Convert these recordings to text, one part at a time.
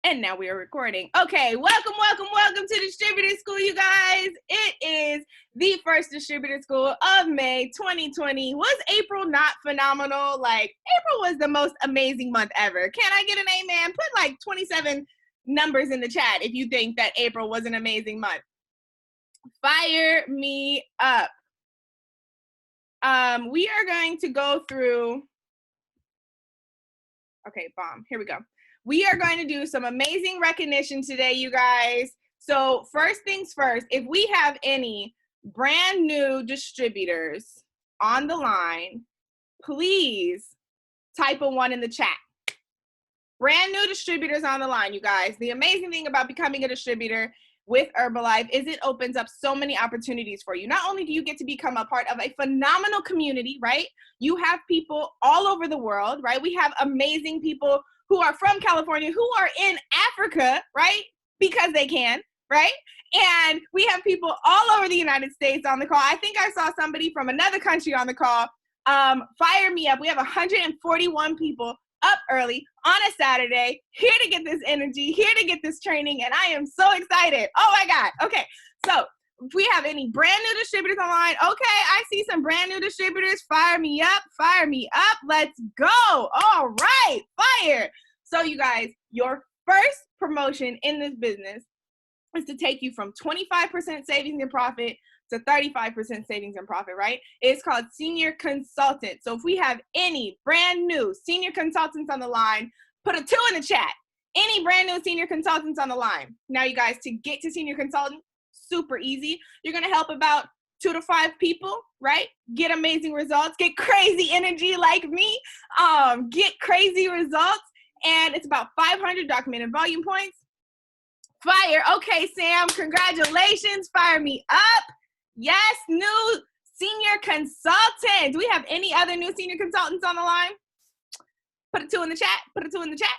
And now we are recording. Okay, welcome to Distributor School, you guys. It is the first Distributor School of May 2020. Was April not phenomenal? Like, April was the most amazing month ever. Can I get an amen? Put like 27 numbers in the chat if you think that April was an amazing month. Fire me up. We are going to go through. Okay, bomb. Here we go. We are going to do some amazing recognition today, you guys. So first things first, if we have any brand new distributors on the line, please type a 1 in the chat. Brand new distributors on the line, you guys. The amazing thing about becoming a distributor with Herbalife is it opens up so many opportunities for you. Not only do you get to become a part of a phenomenal community, right? You have people all over the world, right? We have amazing people who are from California, who are in Africa, right? Because they can, right? And we have people all over the United States on the call. I think I saw somebody from another country on the call. Fire me up. We have 141 people up early on a Saturday, here to get this energy, here to get this training, and I am so excited. Oh my God. Okay, so if we have any brand new distributors online, okay, I see some brand new distributors. Fire me up, let's go. All right, fire. So you guys, your first promotion in this business is to take you from 25% savings and profit to 35% savings and profit, right? It's called senior consultant. So if we have any brand new senior consultants on the line, put a 2 in the chat. Any brand new senior consultants on the line. Now you guys, to get to senior consultant, super easy. You're gonna help about 2 to 5 people, right? Get amazing results, get crazy energy like me, get crazy results, and it's about 500 documented volume points. Fire. Okay, Sam, congratulations. Fire me up. Yes, new senior consultant. Do we have any other new senior consultants on the line? Put a 2 in the chat. Put a 2 in the chat.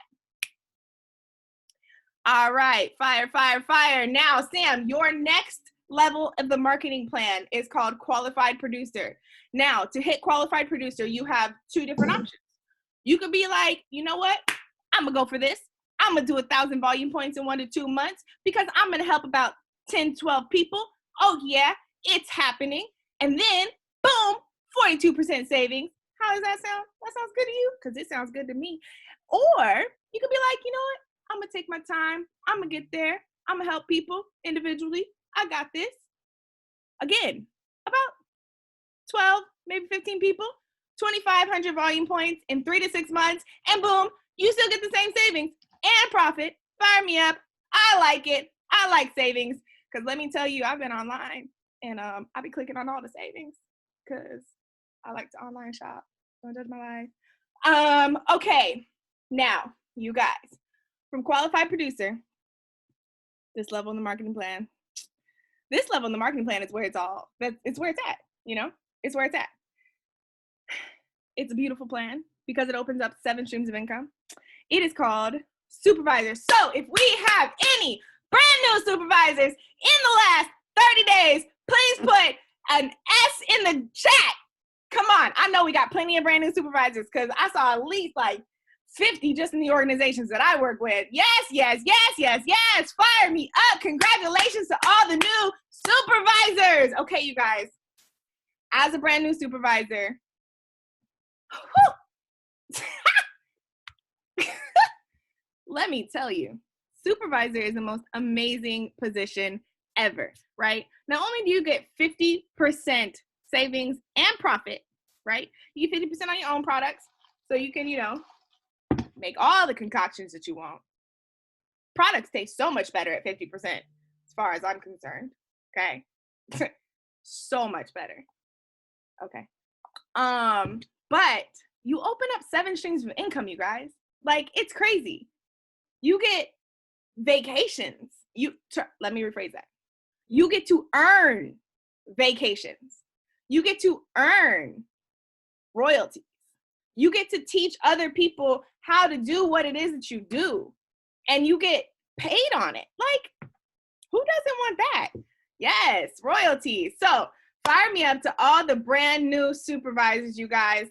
All right, fire. Now, Sam, your next level of the marketing plan is called qualified producer. Now, to hit qualified producer, you have 2 different options. You could be like, you know what? I'm gonna go for this. I'm gonna do 1,000 volume points in 1 to 2 months because I'm gonna help about 10, 12 people. Oh yeah, it's happening. And then, boom, 42% savings. How does that sound? That sounds good to you? Because it sounds good to me. Or you could be like, you know what? I'm going to take my time. I'm going to get there. I'm going to help people individually. I got this. Again, about 12, maybe 15 people, 2,500 volume points in 3 to 6 months. And boom, you still get the same savings and profit. Fire me up. I like it. I like savings. Because let me tell you, I've been online. And I be clicking on all the savings because I like to online shop. Don't judge my life. Okay, now, you guys, from qualified producer, this level in the marketing plan. This level in the marketing plan is where it's where it's at, you know? It's where it's at. It's a beautiful plan because it opens up 7 streams of income. It is called supervisors. So if we have any brand new supervisors in the last 30 days, please put an S in the chat. Come on. I know we got plenty of brand new supervisors because I saw at least like 50 just in the organizations that I work with. Yes. Fire me up. Congratulations to all the new supervisors. Okay, you guys. As a brand new supervisor, let me tell you, supervisor is the most amazing position ever, right? Not only do you get 50% savings and profit, right? You get 50% on your own products, so you can, make all the concoctions that you want. Products taste so much better at 50%, as far as I'm concerned, okay? So much better, okay? But you open up 7 streams of income, you guys. Like, it's crazy. You get vacations. Let me rephrase that. You get to earn vacations. You get to earn royalties. You get to teach other people how to do what it is that you do. And you get paid on it. Like, who doesn't want that? Yes, royalties. So fire me up to all the brand new supervisors, you guys.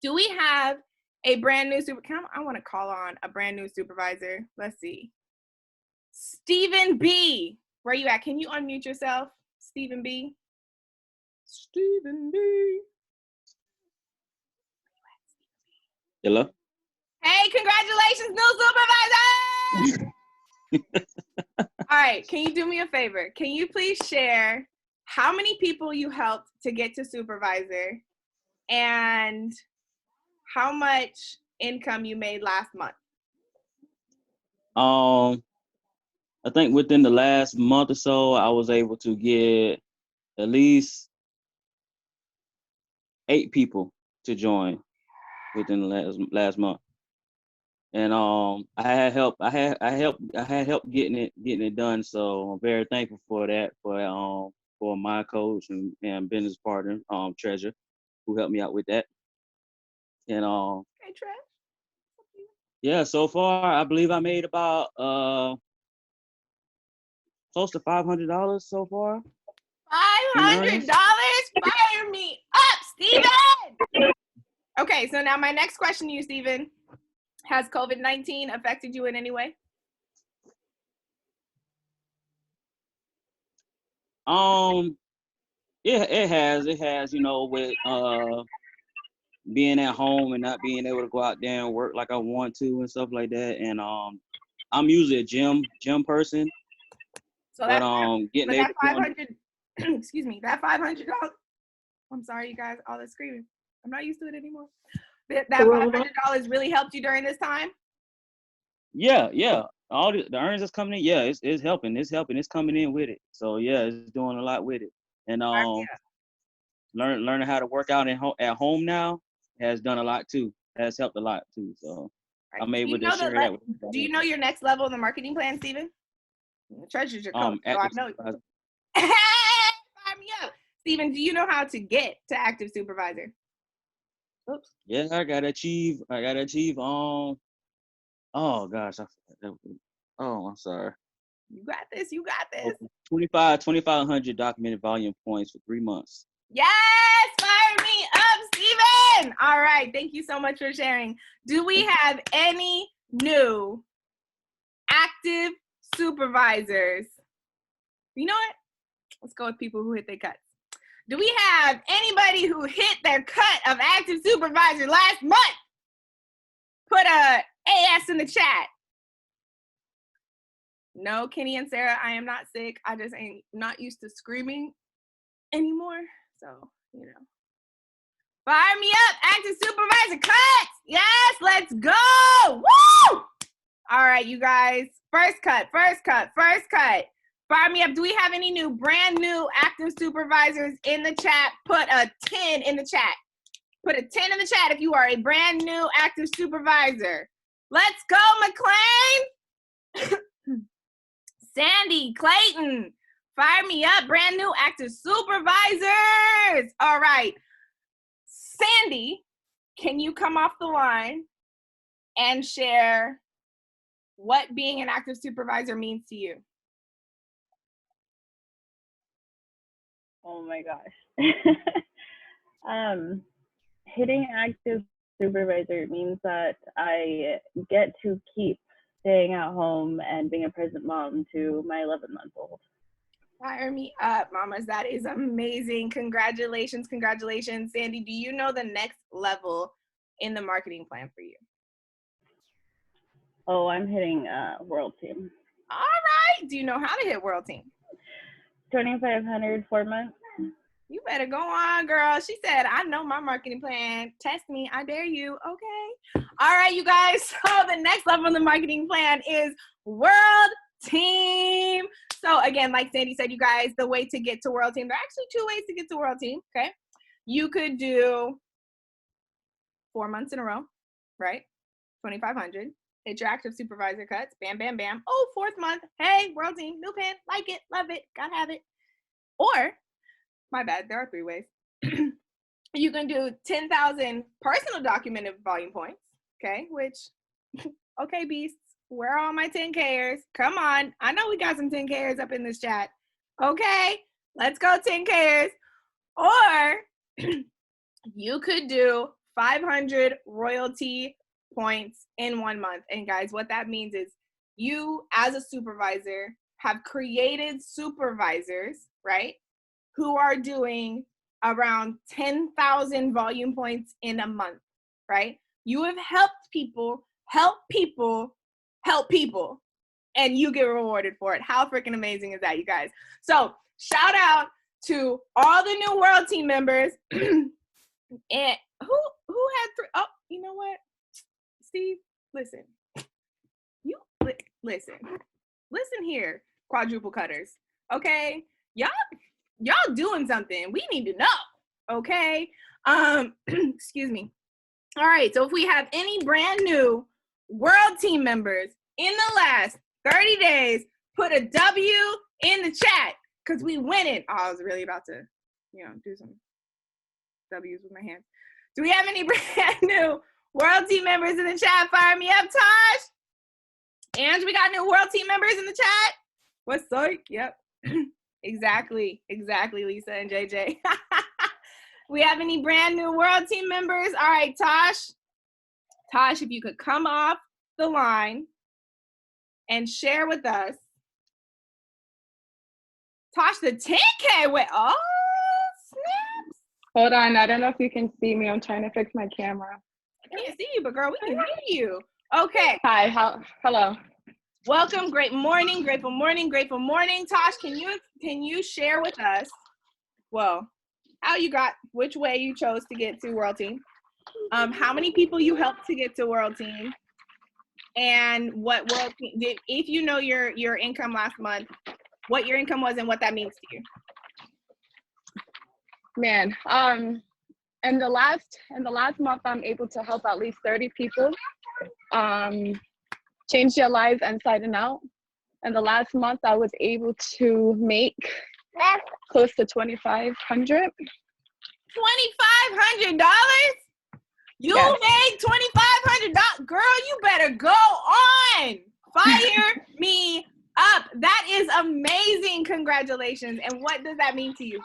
Do we have A brand new I want to call on a brand new supervisor. Let's see. Stephen B. Where you at? Can you unmute yourself, Stephen B? Stephen B. Hello? Hey, congratulations, new supervisor! All right, can you do me a favor? Can you please share how many people you helped to get to supervisor and how much income you made last month? I think within the last month or so, I was able to get at least 8 people to join within the last month. And I had help. I had help getting it done. So I'm very thankful for that. For my coach and business partner, Treasure, who helped me out with that. And Hey, Trev. yeah, so far I believe I made about close to $500 so far. $500? Fire me up, Steven! Okay, so now my next question to you, Steven. Has COVID-19 affected you in any way? Yeah, it has. It has, with being at home and not being able to go out there and work like I want to and stuff like that. And I'm usually a gym person. So But getting that 500 excuse me, that $500. I'm sorry, you guys, all this screaming. I'm not used to it anymore. That $500 really helped you during this time? Yeah. All the earnings that's coming in, yeah, it's helping. It's coming in with it. So yeah, it's doing a lot with it. And learning how to work out at home now has done a lot too. Has helped a lot too. So right. I'm able to share that with you. Do you know your next level in the marketing plan, Steven? Treasure's your coach, so I know. Fire me up. Steven, do you know how to get to active supervisor? Oops. Yeah, I gotta achieve. Oh gosh, I'm sorry. You got this. 2,500 documented volume points for 3 months. Yes, fire me up, Steven. All right, thank you so much for sharing. Do we have any new active supervisors? You know what? Let's go with people who hit their cuts. Do we have anybody who hit their cut of active supervisor last month? Put a AS in the chat. No, Kenny and Sarah, I am not sick. I just ain't not used to screaming anymore. So, Fire me up, active supervisor cuts. Yes, let's go. Woo! All right, you guys. First cut. Fire me up. Do we have any brand new active supervisors in the chat? Put a 10 in the chat. Put a 10 in the chat if you are a brand new active supervisor. Let's go, McLean. Sandy, Clayton, fire me up. Brand new active supervisors. All right. Sandy, can you come off the line and share what being an active supervisor means to you? Oh my gosh. Hitting active supervisor means that I get to keep staying at home and being a present mom to my 11-month-old. Fire me up, mamas. That is amazing. Congratulations. Sandy, do you know the next level in the marketing plan for you? Oh, I'm hitting World Team. All right. Do you know how to hit World Team? 2,500, 4 months. You better go on, girl. She said, I know my marketing plan. Test me. I dare you. Okay. All right, you guys. So the next level in the marketing plan is World Team. So again, like Sandy said, you guys, the way to get to World Team, there are actually 2 ways to get to World Team. Okay. You could do 4 months in a row, right? 2,500. Hit your active supervisor cuts. Bam, bam, bam. Oh, 4th month. Hey, World Team, new pin. Like it. Love it. Gotta have it. Or, my bad, there are 3 ways. You can do 10,000 personal documented volume points. Okay, which, okay, beasts, where are all my 10Kers? Come on. I know we got some 10Kers up in this chat. Okay, let's go 10Kers. Or you could do 500 royalty points in 1 month. And guys, what that means is you as a supervisor have created supervisors, right, who are doing around 10,000 volume points in a month, right? You have helped people, and you get rewarded for it. How freaking amazing is that, you guys? So shout out to all the new world team members. And who had three? Oh, you know what? Steve, listen. Listen here, quadruple cutters. Okay? Y'all doing something. We need to know. Okay? Excuse me. All right, so if we have any brand new world team members in the last 30 days, put a W in the chat, because we winning. Oh, I was really about to, do some W's with my hands. Do we have any brand new world team members in the chat? Fire me up, Tosh. And we got new world team members in the chat. What's psych? Yep. Exactly, Lisa and JJ. We have any brand new world team members? All right, Tosh, if you could come off the line and share with us. Tosh, the 10K went, oh, snaps. Hold on, I don't know if you can see me. I'm trying to fix my camera. I can't see you, but girl, we can hear you. Okay. Hi, hello. Welcome, grateful morning. Tosh, can you share with us, which way you chose to get to World Team, how many people you helped to get to World Team, and what World Team, if you know your income last month, what your income was and what that means to you. Man, in the last month, I'm able to help at least 30 people change their lives inside and out. And the last month, I was able to make close to $2,500. $2,500? You Yes. made $2,500? Girl, you better go on. Fire me up. That is amazing. Congratulations. And what does that mean to you?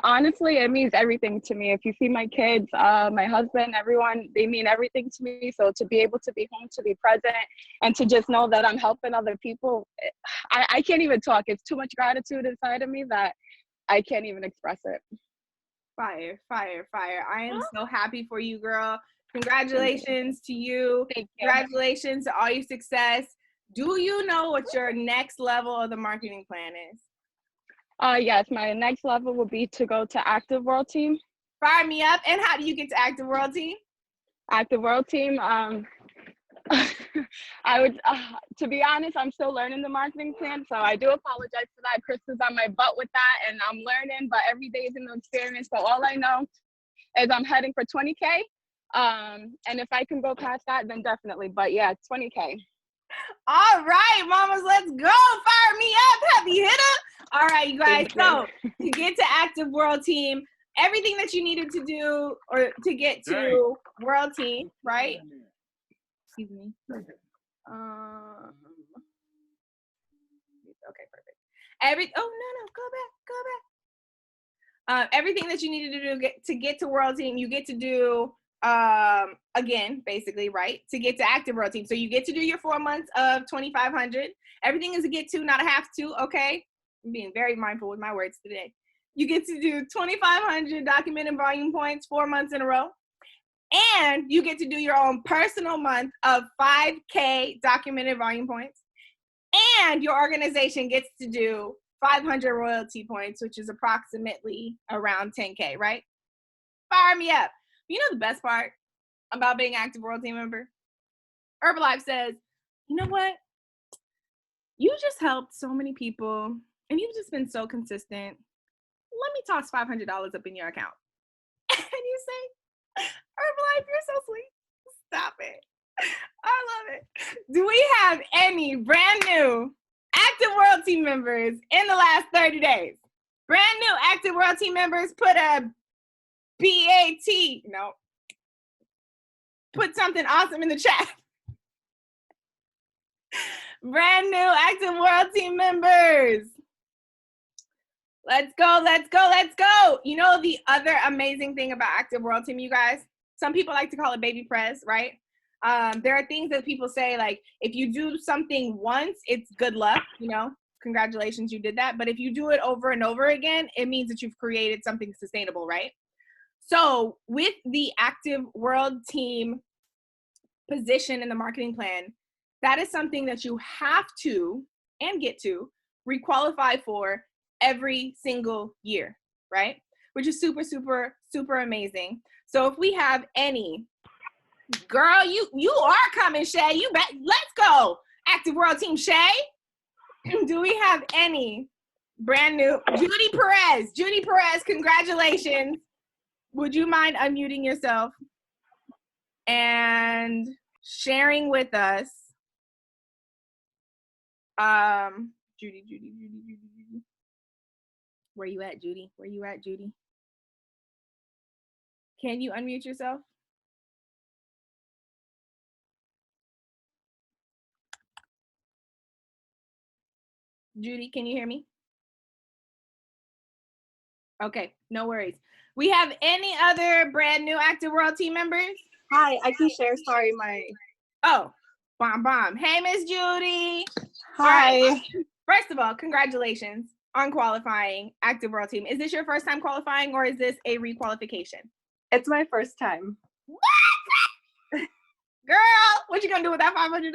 Honestly, it means everything to me. If you see my kids, my husband, everyone, they mean everything to me. So to be able to be home, to be present, and to just know that I'm helping other people, I can't even talk. It's too much gratitude inside of me that I can't even express it. Fire. I am so happy for you, girl. Congratulations to you. Thank you. Congratulations to all your success. Do you know what your next level of the marketing plan is? Yes, my next level will be to go to Active World Team. Fire me up. And how do you get to Active World Team? Active World Team, I would, to be honest, I'm still learning the marketing plan, so I do apologize for that. Chris is on my butt with that, and I'm learning, but every day is a new experience. So all I know is I'm heading for 20K, and if I can go past that, then definitely. But yeah, 20K. All right, mamas, let's go. Fire me up. Happy hitter. All right, you guys. So to get to Active World Team, everything that you needed to do or to get to World Team, right? Excuse me. Okay, perfect. Go back. Everything that you needed to do to get to World Team, you get to do again, basically, right? To get to Active World Team. So you get to do your 4 months of 2,500. Everything is a get to, not a have to, okay? I'm being very mindful with my words today. You get to do 2,500 documented volume points 4 months in a row. And you get to do your own personal month of 5K documented volume points. And your organization gets to do 500 royalty points, which is approximately around 10K, right? Fire me up. You know the best part about being an Active World Team member? Herbalife says, you know what? You just helped so many people, and you've just been so consistent. Let me toss $500 up in your account. And you say, Herbalife, you're so sweet. Stop it. I love it. Do we have any brand new Active World Team members in the last 30 days? Brand new Active World Team members, put a BAT. No. Put something awesome in the chat. Brand new Active World Team members. Let's go. You know the other amazing thing about Active World Team, you guys? Some people like to call it baby press, right? There are things that people say, like, if you do something once, it's good luck, you know, congratulations, you did that. But if you do it over and over again, it means that you've created something sustainable, right? So with the Active World Team position in the marketing plan, that is something that you have to and get to requalify for every single year, right? Which is super, super, super amazing. So if we have any, girl, you are coming, Shay. You bet. Let's go, Active World Team Shay. Do we have any brand new? Judy Perez. Judy Perez, congratulations. Would you mind unmuting yourself and sharing with us? Judy. Where you at, Judy? Where you at, Judy? Can you unmute yourself? Judy, can you hear me? Okay, no worries. We have any other brand new Active World team members? Hi, I can share. Sorry, my. Oh, bomb. Hey, Miss Judy. Hi. Right. First of all, congratulations on qualifying Active World team. Is this your first time qualifying, or is this a requalification? It's my first time. What? Girl, what you gonna do with that $500?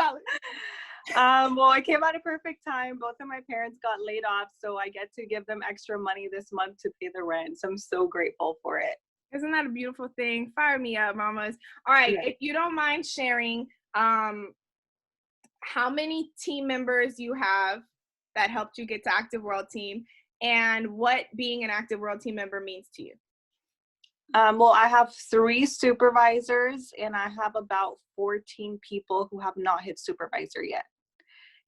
Well, I came at a perfect time. Both of my parents got laid off, so I get to give them extra money this month to pay the rent. So I'm so grateful for it. Isn't that a beautiful thing? Fire me up, mamas. All right, Yeah. if you don't mind sharing, how many team members you have that helped you get to Active World Team, and what being an Active World Team member means to you? Well, I have 3 supervisors, and I have about 14 people who have not hit supervisor yet.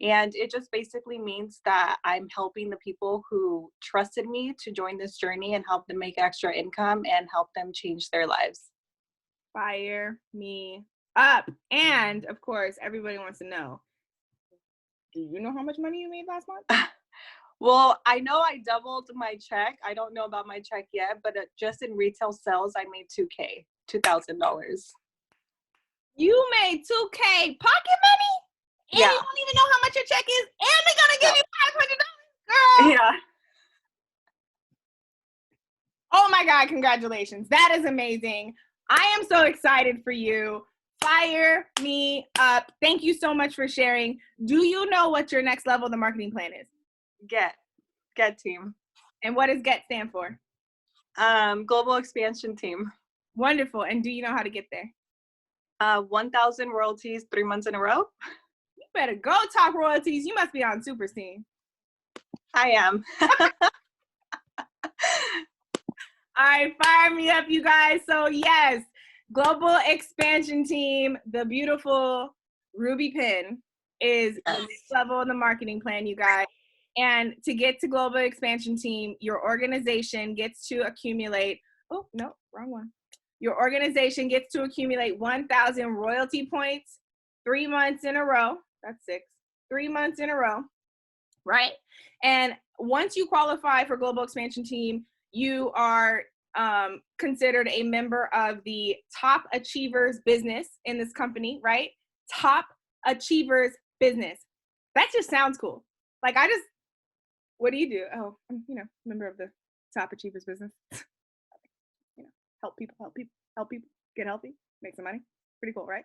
And it just basically means that I'm helping the people who trusted me to join this journey and help them make extra income and help them change their lives. Fire me up. And of course, everybody wants to know, do you know how much money you made last month? Well, I know I doubled my check. I don't know about my check yet, but just in retail sales, I made $2,000. You made $2,000 pocket money? And Yeah. you don't even know how much your check is, and they're gonna give you $500, girl. Yeah. Oh my God, congratulations. That is amazing. I am so excited for you. Fire me up. Thank you so much for sharing. Do you know what your next level of the marketing plan is? Get team. And what does GET stand for? Global expansion team. Wonderful. And do you know how to get there? 1,000 royalties 3 months in a row. You better go talk royalties. You must be on Super Team. I am. All right, fire me up, you guys. So yes, Global Expansion Team, the beautiful Ruby Pin, is the next level in the marketing plan, you guys. And to get to Global Expansion Team, your organization gets to accumulate, oh, no, wrong one. Your organization gets to accumulate 1,000 royalty points 3 months in a row. That's 6. 3 months in a row, right? And once you qualify for Global Expansion Team, you are considered a member of the Top Achievers business in this company, right? Top Achievers business. That just sounds cool. Like, what do you do? Oh, I'm, member of the Top Achievers business. Help people, get healthy, make some money. Pretty cool, right?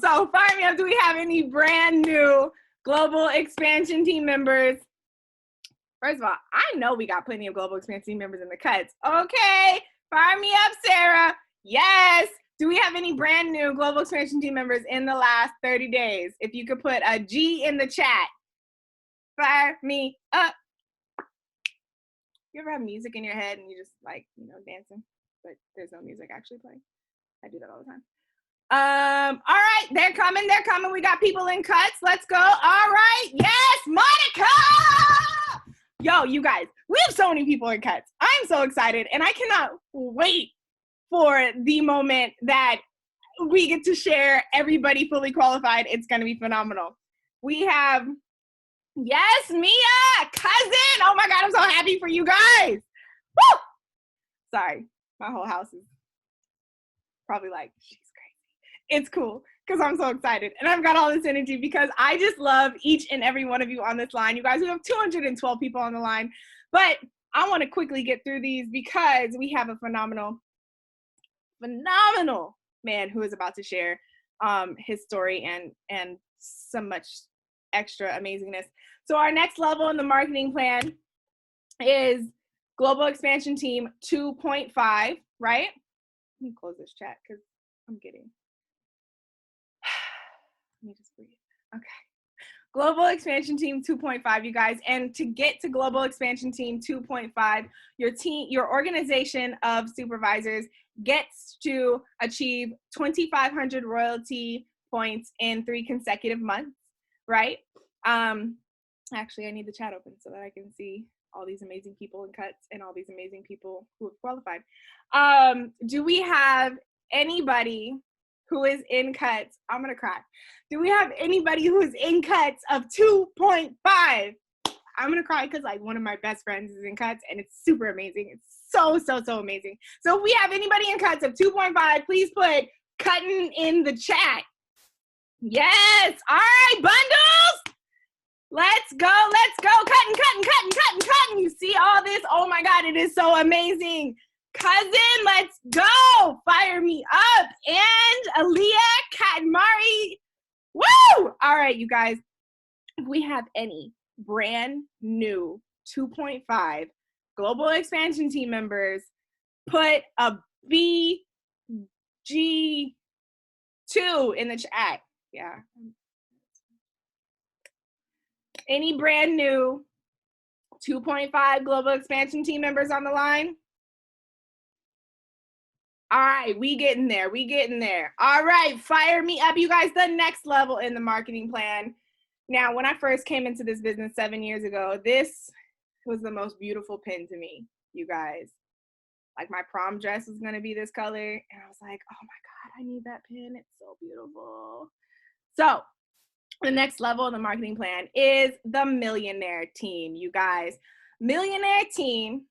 So fire me up. Do we have any brand new Global Expansion Team members? First of all, I know we got plenty of Global Expansion Team members in the cuts. Okay, fire me up, Sarah. Yes. Do we have any brand new Global Expansion Team members in the last 30 days? If you could put a G in the chat. Fire me up. You ever have music in your head and you just dancing, but there's no music actually playing? I do that all the time. All right, they're coming. We got people in cuts. Let's go. All right, yes, Monica. Yo, you guys, we have so many people in cuts. I'm so excited, and I cannot wait for the moment that we get to share everybody fully qualified. It's going to be phenomenal. We have, yes, Mia, cousin. Oh my God, I'm so happy for you guys. Woo! Sorry, my whole house is probably like, she's crazy. It's cool. because I'm so excited. And I've got all this energy because I just love each and every one of you on this line. You guys, we have 212 people on the line. But I want to quickly get through these because we have a phenomenal man who is about to share his story and so much extra amazingness. So our next level in the marketing plan is Global Expansion Team 2.5, right? Let me close this chat because I'm getting. Let me just breathe. Okay. Global Expansion Team 2.5, you guys. And to get to Global Expansion Team 2.5, your organization of supervisors gets to achieve 2,500 royalty points in 3 consecutive months, right? Actually, I need the chat open so that I can see all these amazing people in cuts and all these amazing people who have qualified. Do we have anybody who is in cuts? I'm gonna cry. Do we have anybody who is in cuts of 2.5? I'm gonna cry because like one of my best friends is in cuts and it's super amazing. It's so amazing. So if we have anybody in cuts of 2.5, please put cutting in the chat. Yes. All right, bundles. Let's go. Cutting. You see all this? Oh my God, it is so amazing. Cousin, let's go. Fire me up. And Aaliyah, Kat, and Mari. Woo! All right, you guys. If we have any brand new 2.5 Global Expansion Team members, put a BG2 in the chat. Yeah. Any brand new 2.5 Global Expansion Team members on the line? All right, we getting there. All right, fire me up, you guys. The next level in the marketing plan. Now, when I first came into this business 7 years ago, this was the most beautiful pin to me, you guys. Like my prom dress was gonna be this color, and I was like, oh my God, I need that pin. It's so beautiful. So the next level in the marketing plan is the Millionaire Team, you guys. Millionaire Team,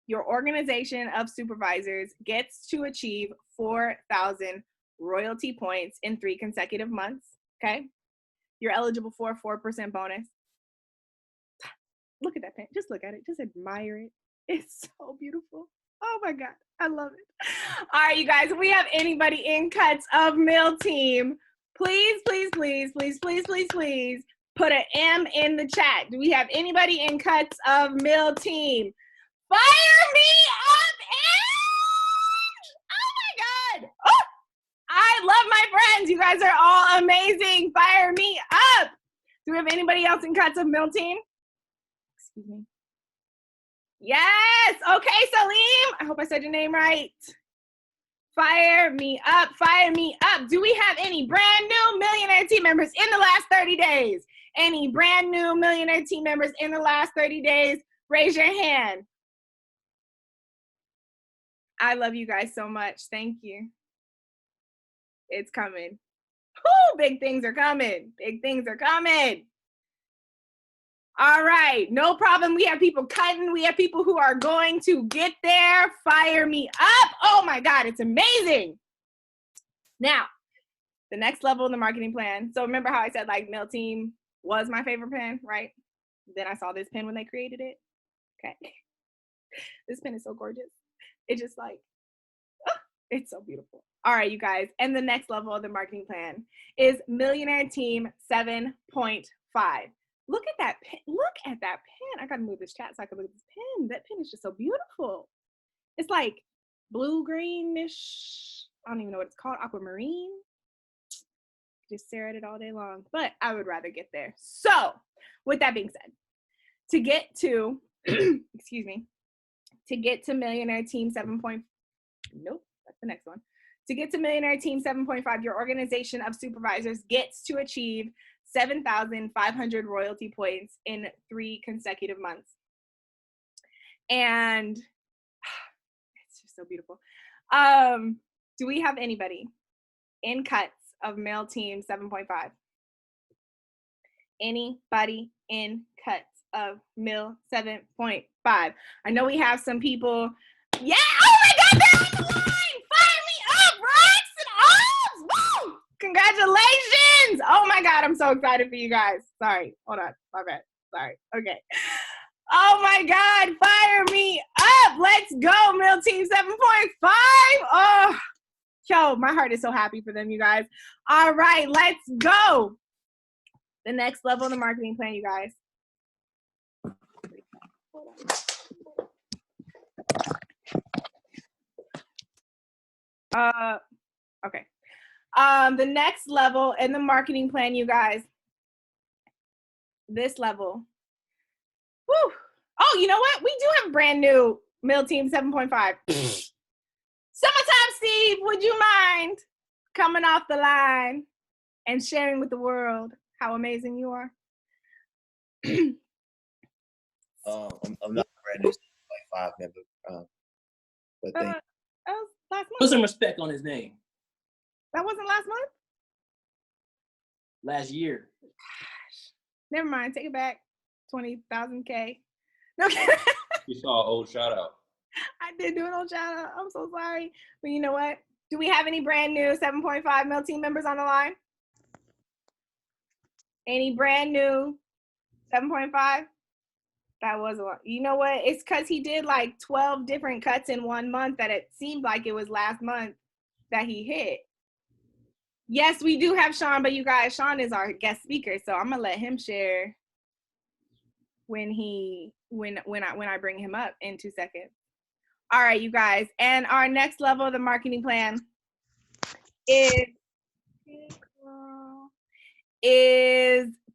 your organization of supervisors gets to achieve 4,000 royalty points in 3 consecutive months, okay? You're eligible for a 4% bonus. Look at that pin. Just look at it. Just admire it. It's so beautiful. Oh my God. I love it. All right, you guys, if we have anybody in cuts of Mill Team, please put an M in the chat. Do we have anybody in cuts of Mill Team? Fire me up, and oh my God. Oh, I love my friends. You guys are all amazing. Fire me up. Do we have anybody else in cuts of Mill Team? Excuse me. Yes. Okay, Salim. I hope I said your name right. Fire me up. Do we have any brand new Millionaire Team members in the last 30 days? Any brand new Millionaire Team members in the last 30 days? Raise your hand. I love you guys so much. Thank you. It's coming. Woo, big things are coming. All right, no problem. We have people cutting. We have people who are going to get there. Fire me up. Oh my God, it's amazing. Now, the next level in the marketing plan. So remember how I said like Mill Team was my favorite pen, right? Then I saw this pen when they created it. Okay. This pen is so gorgeous. It's just like, oh, it's so beautiful. All right, you guys. And the next level of the marketing plan is Millionaire Team 7.5. Look at that pen. I gotta move this chat so I can look at this pen. That pen is just so beautiful. It's like blue-greenish. I don't even know what it's called. Aquamarine. Just stare at it all day long. But I would rather get there. So, with that being said, to get to, excuse me, to get to Millionaire Team 7. Nope, that's the next one. To get to Millionaire Team 7.5, your organization of supervisors gets to achieve 7,500 royalty points in 3 consecutive months. And it's just so beautiful. Do we have anybody in cuts of Mill Team 7.5? Anybody in cuts of Mill 7.5? I know we have some people. Yeah, oh my God, they're on the line. Fire me up, Rex and Oz. Woo! Congratulations! Oh my God, I'm so excited for you guys. Sorry, hold on, my bad. Sorry, okay. Oh my God, fire me up. Let's go, Mill Team 7.5. Oh, yo, my heart is so happy for them, you guys. All right, let's go. The next level of the marketing plan, you guys. Okay. The next level in the marketing plan, you guys. This level. Woo. Oh, you know what? We do have brand new Mill Team 7.5. Summertime Steve, would you mind coming off the line and sharing with the world how amazing you are? I'm not brand new 7.5 member, but thank you. That was last month. Put some respect on his name. That wasn't last month? Last year. Never mind. Take it back. 20,000 K. No. You saw an old shout out. I did do an old shout out. I'm so sorry. But you know what? Do we have any brand new 7.5 Mill Team members on the line? Any brand new 7.5? That was one. You know what? It's because he did like 12 different cuts in 1 month that it seemed like it was last month that he hit. Yes, we do have Shaun, but you guys, Shaun is our guest speaker, so I'm gonna let him share when I bring him up in 2 seconds. All right, you guys, and our next level of the marketing plan is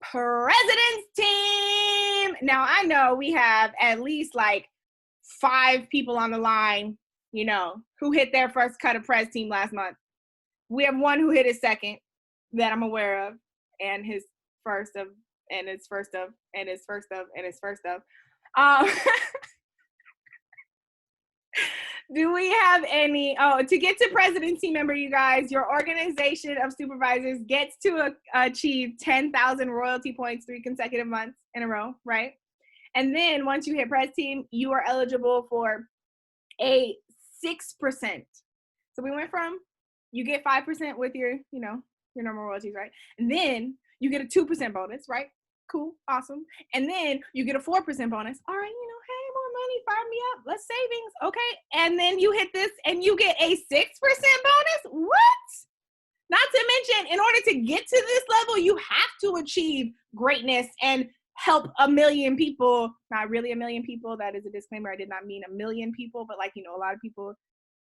President's Team. Now I know we have at least like 5 people on the line, you know, who hit their first cut of Pres Team last month. We have one who hit his second that I'm aware of, and his first of, and his first of, and his first of, and his first of. Do we have any, to get to President Team member, you guys, your organization of supervisors gets to achieve 10,000 royalty points 3 consecutive months in a row, right? And then once you hit Pres Team, you are eligible for a 6%. So we went from, you get 5% with your, you know, your normal royalties, right? And then you get a 2% bonus, right? Cool, awesome. And then you get a 4% bonus. All right, you know, hey, more money, fire me up. Let's savings, okay? And then you hit this and you get a 6% bonus? What? Not to mention, in order to get to this level, you have to achieve greatness and help a million people. Not really a million people. That is a disclaimer. I did not mean a million people, but like, you know, a lot of people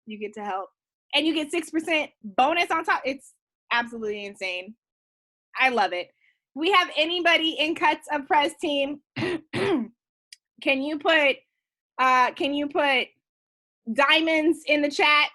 you get to help. And you get 6% bonus on top. It's absolutely insane. I love it. We have anybody in cuts of Pres Team? Can you put diamonds in the chat?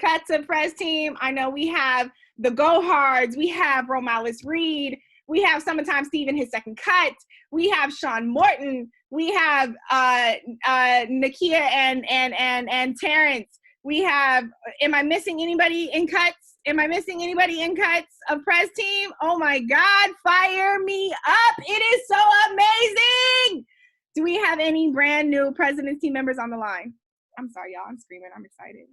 Cuts of Pres Team. I know we have the Go Hards. We have Romalis Reed. We have Summertime Steve in his second cut. We have Shaun Morton. We have Nakia and Terrence. We have, am I missing anybody in cuts? Am I missing anybody in cuts of Pres Team? Oh my God, fire me up. It is so amazing. Do we have any brand new President's Team members on the line? I'm sorry, y'all, I'm screaming, I'm excited.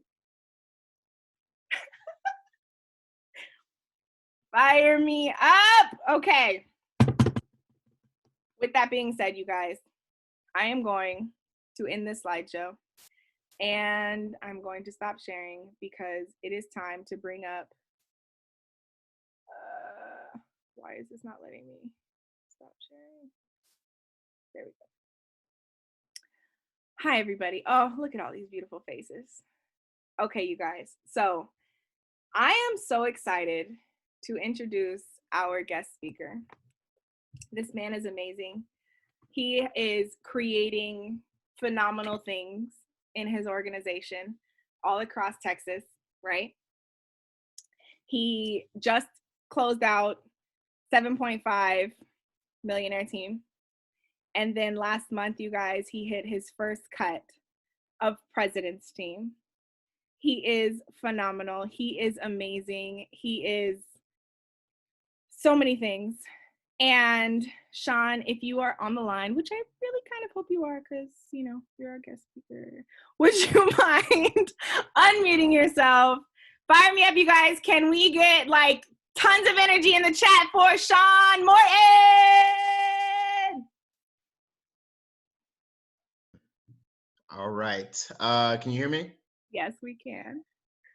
Fire me up. Okay. With that being said, you guys, I am going to end this slideshow. And I'm going to stop sharing because it is time to bring up, why is this not letting me stop sharing? There we go. Hi, everybody. Oh, look at all these beautiful faces. Okay, you guys. So I am so excited to introduce our guest speaker. This man is amazing. He is creating phenomenal things in his organization all across Texas, right? He just closed out 7.5 Millionaire Team. And then last month, you guys, he hit his first cut of President's Team. He is phenomenal. He is amazing. He is so many things. And Shaun, if you are on the line, which I really kind of hope you are because, you know, you're our guest speaker, would you mind unmuting yourself? Fire me up, you guys. Can we get like Tons of energy in the chat for Shaun Morton. All right. Can you hear me? Yes, we can.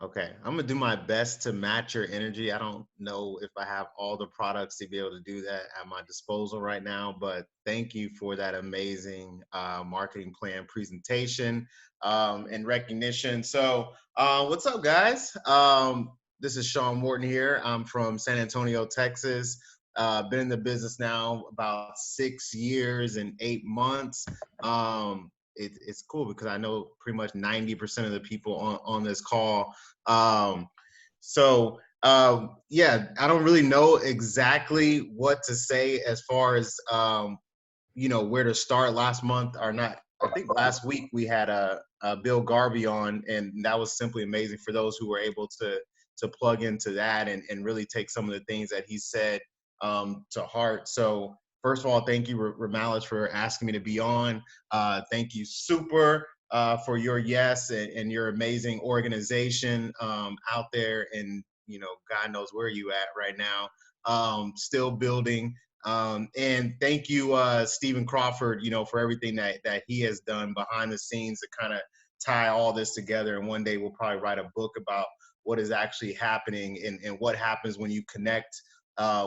Okay. I'm gonna do my best to match your energy. I don't know if I have all the products to be able to do that at my disposal right now, but thank you for that amazing marketing plan presentation and recognition. So what's up, guys? This is Shaun Morton here. I'm from San Antonio, Texas. Been in the business now about 6 years and 8 months. It's cool because I know pretty much 90% of the people on this call. Yeah, I don't really know exactly what to say as far as where to start. Last month or not, I think last week we had a Bill Garvey on, and that was simply amazing for those who were able to plug into that and really take some of the things that he said to heart. So first of all, thank you, Ramalis, for asking me to be on. Thank you, Super, for your yes and your amazing organization out there. And, God knows where you at right now, still building. And thank you, Stephen Crawford, for everything that he has done behind the scenes to kind of tie all this together. And one day we'll probably write a book about what is actually happening and what happens when you connect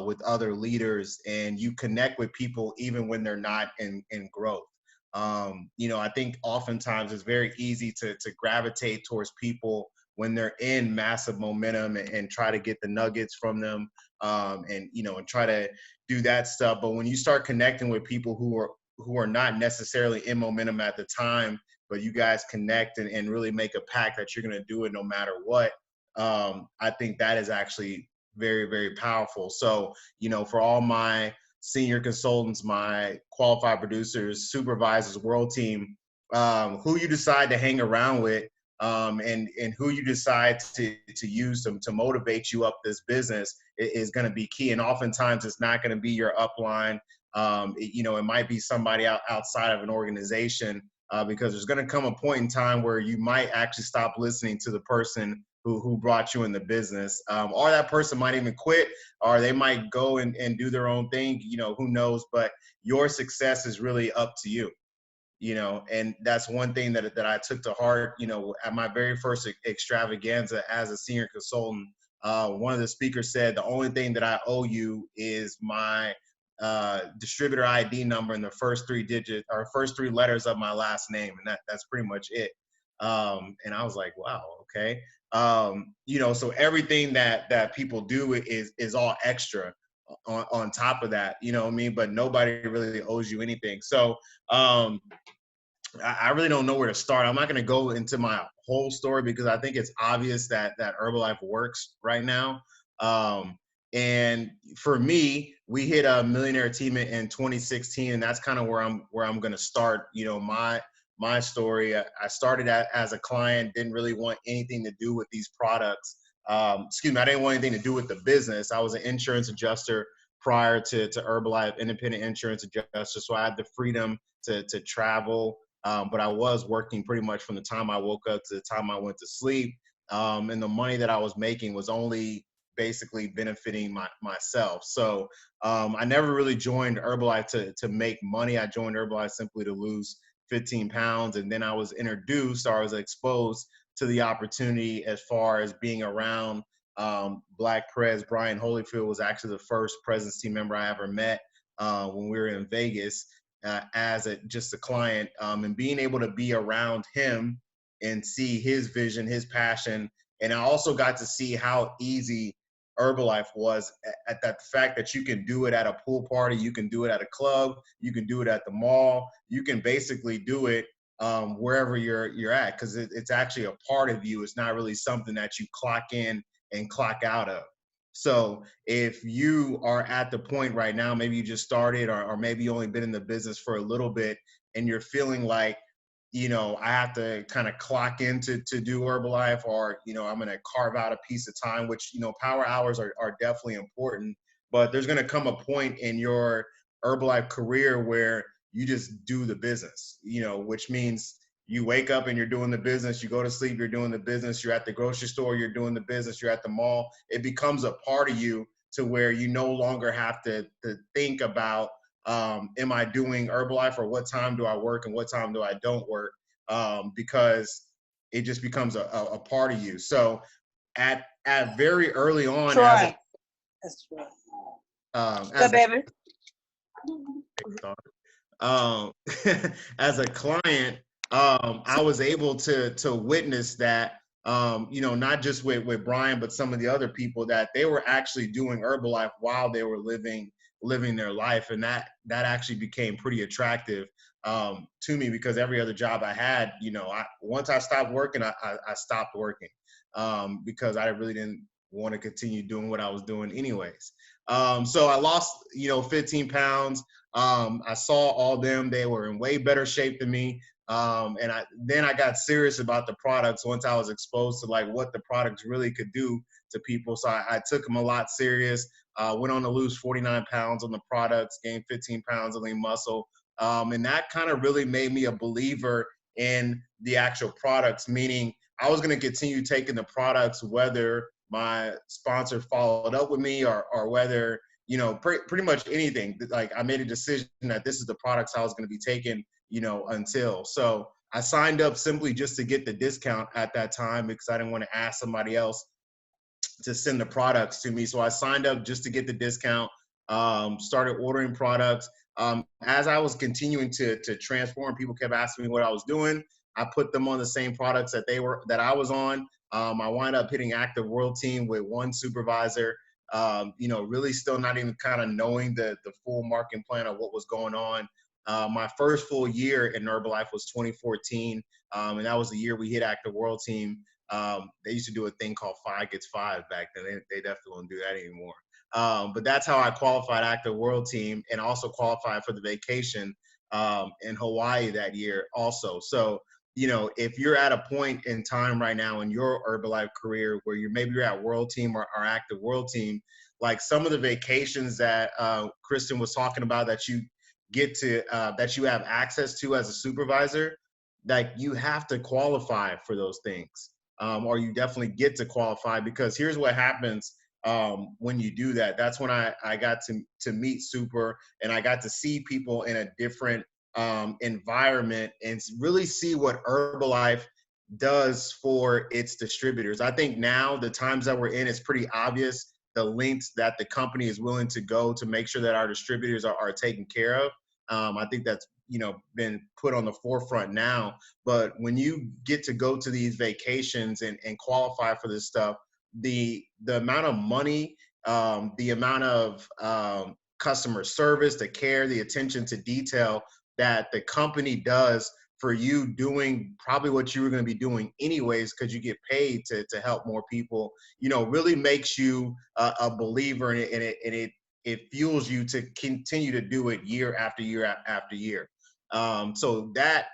with other leaders and you connect with people even when they're not in growth. I think oftentimes it's very easy to gravitate towards people when they're in massive momentum and try to get the nuggets from them and try to do that stuff. But when you start connecting with people who are not necessarily in momentum at the time, but you guys connect and really make a pact that you're going to do it no matter what, I think that is actually very, very powerful. So, for all my senior consultants, my qualified producers, supervisors, world team, who you decide to hang around with and who you decide to use them to motivate you up this business is going to be key. And oftentimes it's not going to be your upline. It might be somebody outside of an organization because there's going to come a point in time where you might actually stop listening to the person who brought you in the business, or that person might even quit, or they might go and do their own thing, who knows, but your success is really up to you, and that's one thing that I took to heart, at my very first extravaganza as a senior consultant. One of the speakers said, the only thing that I owe you is my distributor ID number and the first three letters of my last name. And that's pretty much it. And I was like, wow, okay. So everything that people do is all extra on top of that, what I mean? But nobody really owes you anything. So I really don't know where to start. I'm not going to go into my whole story because I think it's obvious that Herbalife works right now. And for me, we hit a millionaire achievement in 2016, and that's kind of where I'm going to start. My story. I started as a client, didn't really want anything to do with these products. I didn't want anything to do with the business. I was an insurance adjuster prior to Herbalife, independent insurance adjuster. So I had the freedom to travel, but I was working pretty much from the time I woke up to the time I went to sleep. And the money that I was making was only basically benefiting myself. So I never really joined Herbalife to make money. I joined Herbalife simply to lose 15 pounds. And then I was introduced, or I was exposed to the opportunity as far as being around Black Prez. Brian Holyfield was actually the first Presence team member I ever met when we were in Vegas as just a client, and being able to be around him and see his vision, his passion. And I also got to see how easy Herbalife was at that fact that you can do it at a pool party, you can do it at a club, you can do it at the mall, you can basically do it wherever you're at, because it's actually a part of you. It's not really something that you clock in and clock out of. So if you are at the point right now, maybe you just started, or maybe you only been in the business for a little bit, and you're feeling like, I have to kind of clock in to do Herbalife, or, I'm going to carve out a piece of time, which, power hours are definitely important, but there's going to come a point in your Herbalife career where you just do the business, which means you wake up and you're doing the business, you go to sleep, you're doing the business, you're at the grocery store, you're doing the business, you're at the mall. It becomes a part of you to where you no longer have to think about, am I doing Herbalife, or what time do I work and what time do I don't work? Because it just becomes a part of you. So at very early on, Troy. That's Troy. As baby. as a client, I was able to witness that, not just with Brian, but some of the other people, that they were actually doing Herbalife while they were living their life. And that actually became pretty attractive to me, because every other job I had, once I stopped working, I stopped working because I really didn't want to continue doing what I was doing anyways. So I lost, 15 pounds. I saw all them, they were in way better shape than me. And then I got serious about the products once I was exposed to like what the products really could do to people. So I took them a lot serious, went on to lose 49 pounds on the products, gained 15 pounds of lean muscle. And that kind of really made me a believer in the actual products, meaning I was going to continue taking the products, whether my sponsor followed up with me or whether, pretty much anything. Like, I made a decision that this is the products I was going to be taking, until. So I signed up simply just to get the discount at that time, because I didn't want to ask somebody else to send the products to me. So I signed up just to get the discount, started ordering products. As I was continuing to transform, people kept asking me what I was doing. I put them on the same products that I was on. I wound up hitting active world team with one supervisor, really still not even kind of knowing the full marketing plan of what was going on. My first full year in Herbalife was 2014. And that was the year we hit active world team. They used to do a thing called 5 gets 5 back then. They definitely don't do that anymore. But that's how I qualified active world team, and also qualified for the vacation in Hawaii that year also. So, if you're at a point in time right now in your Herbalife career where you're at world team or active world team, like some of the vacations that Kristen was talking about that you get to, that you have access to as a supervisor, like you have to qualify for those things. Or you definitely get to qualify, because here's what happens when you do that. That's when I got to meet Super, and I got to see people in a different environment and really see what Herbalife does for its distributors. I think now, the times that we're in, it's pretty obvious the lengths that the company is willing to go to make sure that our distributors are taken care of. I think that's been put on the forefront now. But when you get to go to these vacations and qualify for this stuff, the amount of money, the amount of customer service, the care, the attention to detail that the company does for you, doing probably what you were going to be doing anyways, because you get paid to help more people, really makes you a believer, and it fuels you to continue to do it year after year after year. So that,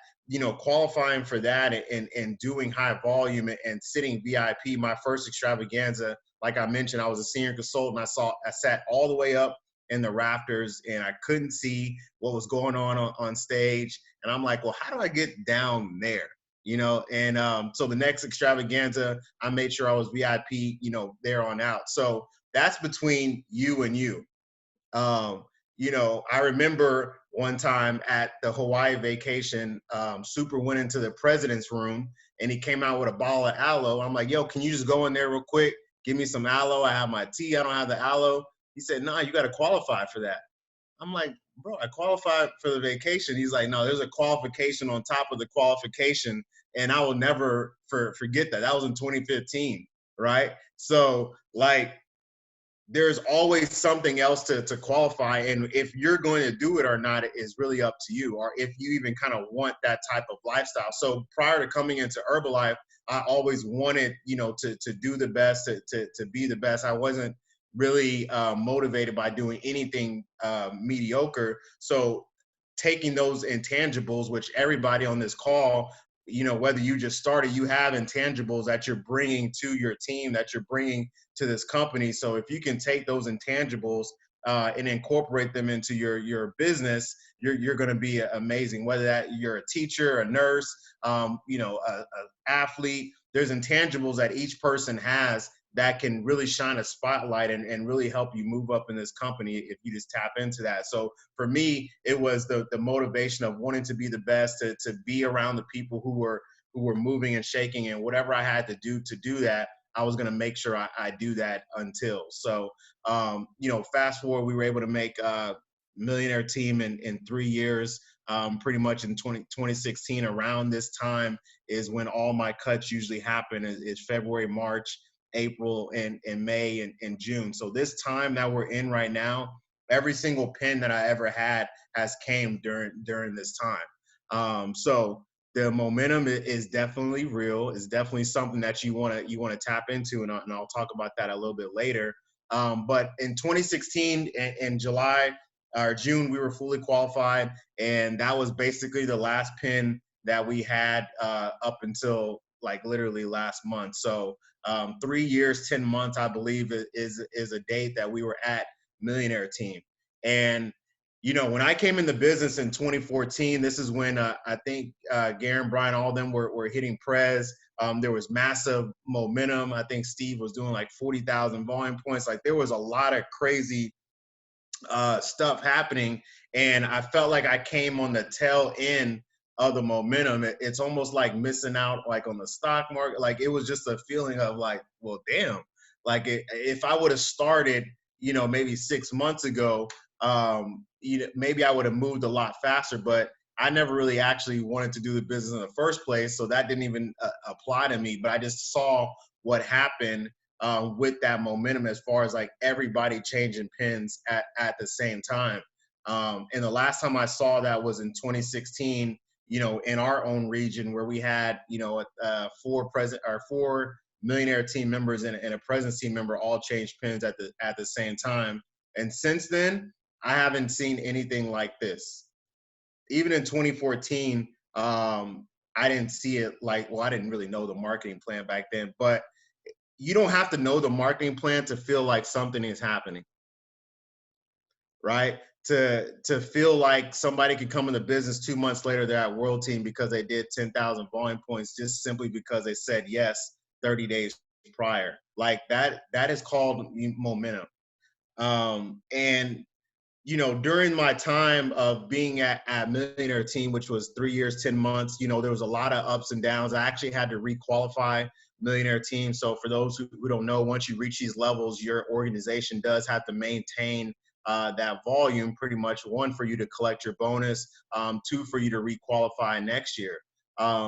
qualifying for that and doing high volume and sitting VIP, my first extravaganza, like I mentioned, I was a senior consultant. I sat all the way up in the rafters, and I couldn't see what was going on stage. And I'm like, well, how do I get down there? And so the next extravaganza, I made sure I was VIP, there on out. So that's between you and you. I remember one time at the Hawaii vacation, Super went into the president's room, and he came out with a bottle of aloe. I'm like, yo, can you just go in there real quick? Give me some aloe. I have my tea. I don't have the aloe. He said, no, you got to qualify for that. I'm like, bro, I qualified for the vacation. He's like, no, there's a qualification on top of the qualification. And I will never forget that. That was in 2015, right? So, like, there's always something else to qualify. And if you're going to do it or not is really up to you, or if you even kind of want that type of lifestyle. So prior to coming into Herbalife, I always wanted, to do the best, to be the best. I wasn't really motivated by doing anything mediocre. So taking those intangibles, which everybody on this call, whether you just started, you have intangibles that you're bringing to your team, that you're bringing to this company. So if you can take those intangibles and incorporate them into your business, you're going to be amazing. Whether that you're a teacher, a nurse, a athlete, there's intangibles that each person has that can really shine a spotlight and really help you move up in this company if you just tap into that. So for me, it was the motivation of wanting to be the best, to be around the people who were moving and shaking, and whatever I had to do that, I was going to make sure I do that until. So, fast forward, we were able to make Millionaire Team in 3 years. Pretty much in 2016, around this time is when all my cuts usually happen, is February, March, April, and May, and June. So this time that we're in right now, every single pin that I ever had has came during this time. So the momentum is definitely real. It's definitely something that you want to tap into, and I'll talk about that a little bit later. But in 2016, in July or June, we were fully qualified, and that was basically the last pin that we had up until like literally last month. So 3 years, 10 months, I believe, is a date that we were at Millionaire Team. And when I came in the business in 2014, this is when I think Garen, Brian, all of them were hitting Prez. There was massive momentum. I think Steve was doing like 40,000 volume points. Like there was a lot of crazy stuff happening, and I felt like I came on the tail end of the momentum. It's almost like missing out like on the stock market. Like it was just a feeling of like, well, damn, like if I would have started, maybe 6 months ago, maybe I would have moved a lot faster, but I never really actually wanted to do the business in the first place. So that didn't even apply to me, but I just saw what happened with that momentum as far as like everybody changing pins at the same time. And the last time I saw that was in 2016, in our own region where we had, 4 Millionaire Team members and a President's Team member all change pins at the same time. And since then, I haven't seen anything like this. Even in 2014, I didn't see it I didn't really know the marketing plan back then, but you don't have to know the marketing plan to feel like something is happening, right? To feel like somebody could come in the business 2 months later, they're at World Team because they did 10,000 volume points just simply because they said yes 30 days prior. Like that is called momentum. And during my time of being at Millionaire Team, which was 3 years, 10 months, there was a lot of ups and downs. I actually had to requalify Millionaire Team. So for those who don't know, once you reach these levels, your organization does have to maintain that volume, pretty much, 1, for you to collect your bonus, 2, for you to requalify next year.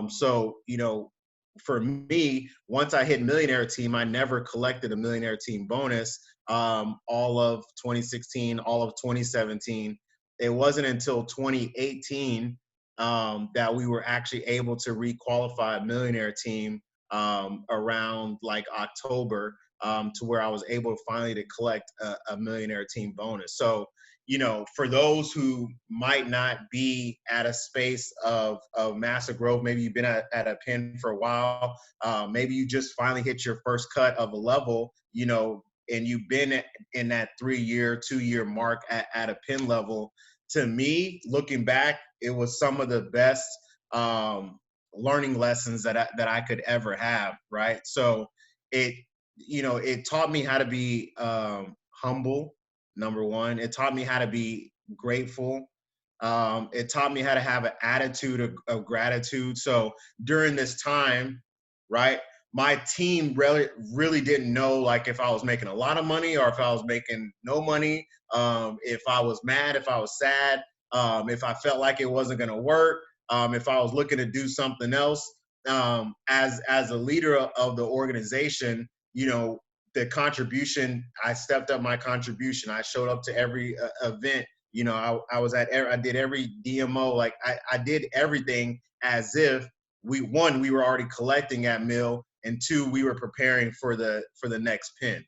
So, for me, once I hit Millionaire Team, I never collected a Millionaire Team bonus all of 2016, all of 2017. It wasn't until 2018 that we were actually able to requalify a Millionaire Team around like October, to where I was able to finally to collect a Millionaire Team bonus. So, for those who might not be at a space of massive growth, maybe you've been at a pin for a while, maybe you just finally hit your first cut of a level, and you've been in that 3-year, 2-year mark at a pin level. To me, looking back, it was some of the best learning lessons that I could ever have, right? So it taught me how to be humble, number one. It taught me how to be grateful. It taught me how to have an attitude of gratitude. So during this time, right, my team really didn't know like if I was making a lot of money or if I was making no money, if I was mad, if I was sad, if I felt like it wasn't going to work, if I was looking to do something else. As a leader of the organization, the contribution, I stepped up my contribution. I showed up to every event. I did every DMO. Like I did everything as if we were already collecting at Mill, and 2, we were preparing for the next pin,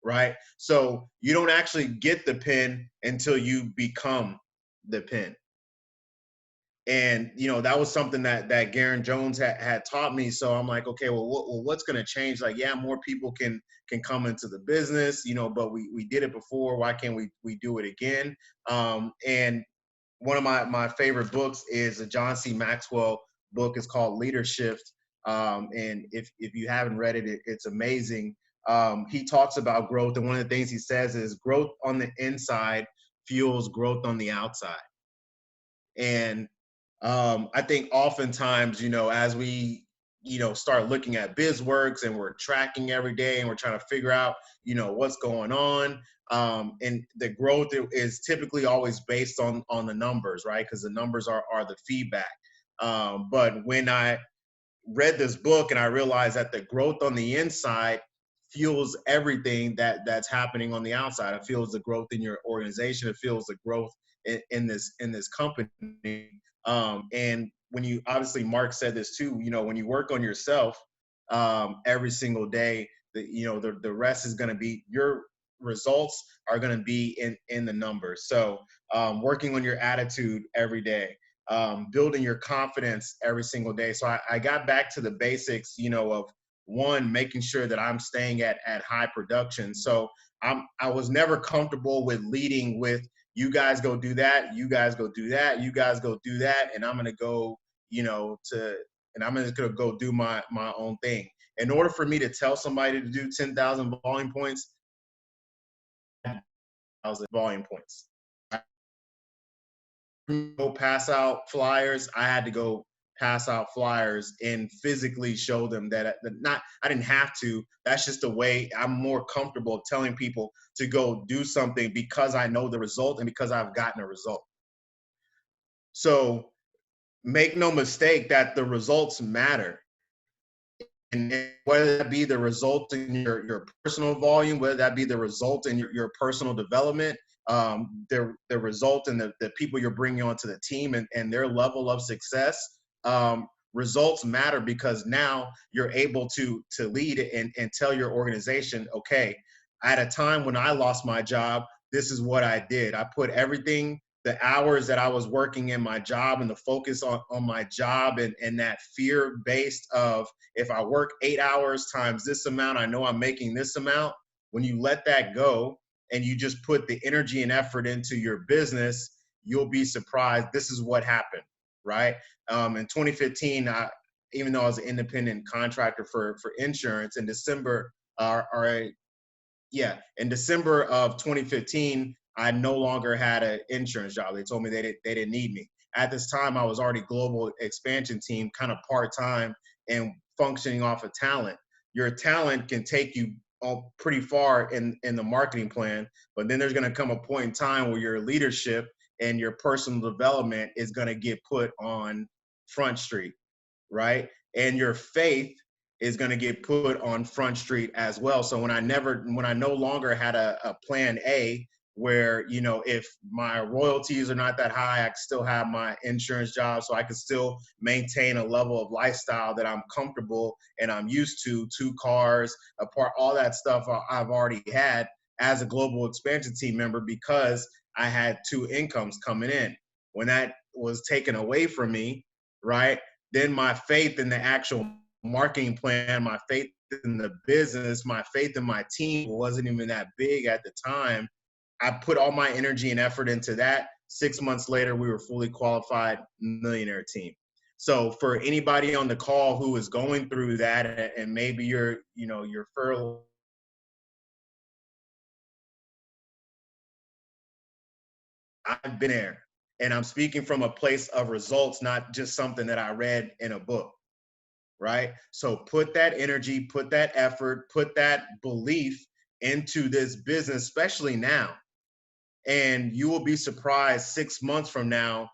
right? So you don't actually get the pin until you become the pin. And, that was something that Garen Jones had taught me. So I'm like, okay, well, what's going to change? Like, yeah, more people can come into the business, but we did it before. Why can't we do it again? And one of my favorite books is a John C. Maxwell book. It's called Leadership. And if you haven't read it, it's amazing. he talks about growth, and one of the things he says is growth on the inside fuels growth on the outside. And I think oftentimes, as we, start looking at BizWorks and we're tracking every day and we're trying to figure out, what's going on. And the growth is typically always based on the numbers, right? Because the numbers are the feedback. But when I read this book and I realized that the growth on the inside fuels everything that's happening on the outside. It fuels the growth in your organization. It fuels the growth in this company. And when you, obviously Mark said this too, when you work on yourself every single day, the rest is going to be, your results are going to be in the numbers. So working on your attitude every day, building your confidence every single day. So I got back to the basics, of one, making sure that I'm staying at high production. So I was never comfortable with leading with, you guys go do that, you guys go do that, you guys go do that, and I'm gonna go, and I'm just gonna go do my own thing. In order for me to tell somebody to do 10,000 volume points, 1,000 volume points. Go pass out flyers. I had to go pass out flyers and physically show them that I didn't have to. That's just the way I'm more comfortable telling people to go do something, because I know the result and because I've gotten a result. So make no mistake that the results matter. And whether that be the result in your personal volume, whether that be the result in your personal development, the result in the people you're bringing onto the team and their level of success, results matter, because now you're able to lead and tell your organization, okay, at a time when I lost my job, this is what I did. I put everything, the hours that I was working in my job and the focus on my job and that fear based of, if I work 8 hours times this amount, I know I'm making this amount. When you let that go and you just put the energy and effort into your business, you'll be surprised. This is what happened, right? In 2015, even though I was an independent contractor for insurance, in December, in December of 2015, I no longer had an insurance job. They told me they didn't need me. At this time, I was already global expansion team, kind of part-time and functioning off of talent. Your talent can take you pretty far in the marketing plan, but then there's going to come a point in time where your leadership and your personal development is going to get put on Front Street, right? And your faith is going to get put on Front Street as well. So when I no longer had a plan A, where, if my royalties are not that high, I can still have my insurance job, so I can still maintain a level of lifestyle that I'm comfortable and I'm used to, 2 cars, apart, all that stuff I've already had as a global expansion team member, because I had 2 incomes coming in. When that was taken away from me, right, then my faith in the actual marketing plan, my faith in the business, my faith in my team wasn't even that big at the time. I put all my energy and effort into that. 6 months later, we were fully qualified millionaire team. So for anybody on the call who is going through that, and maybe you're furloughed, I've been there, and I'm speaking from a place of results, not just something that I read in a book, right? So put that energy, put that effort, put that belief into this business, especially now. And you will be surprised 6 months from now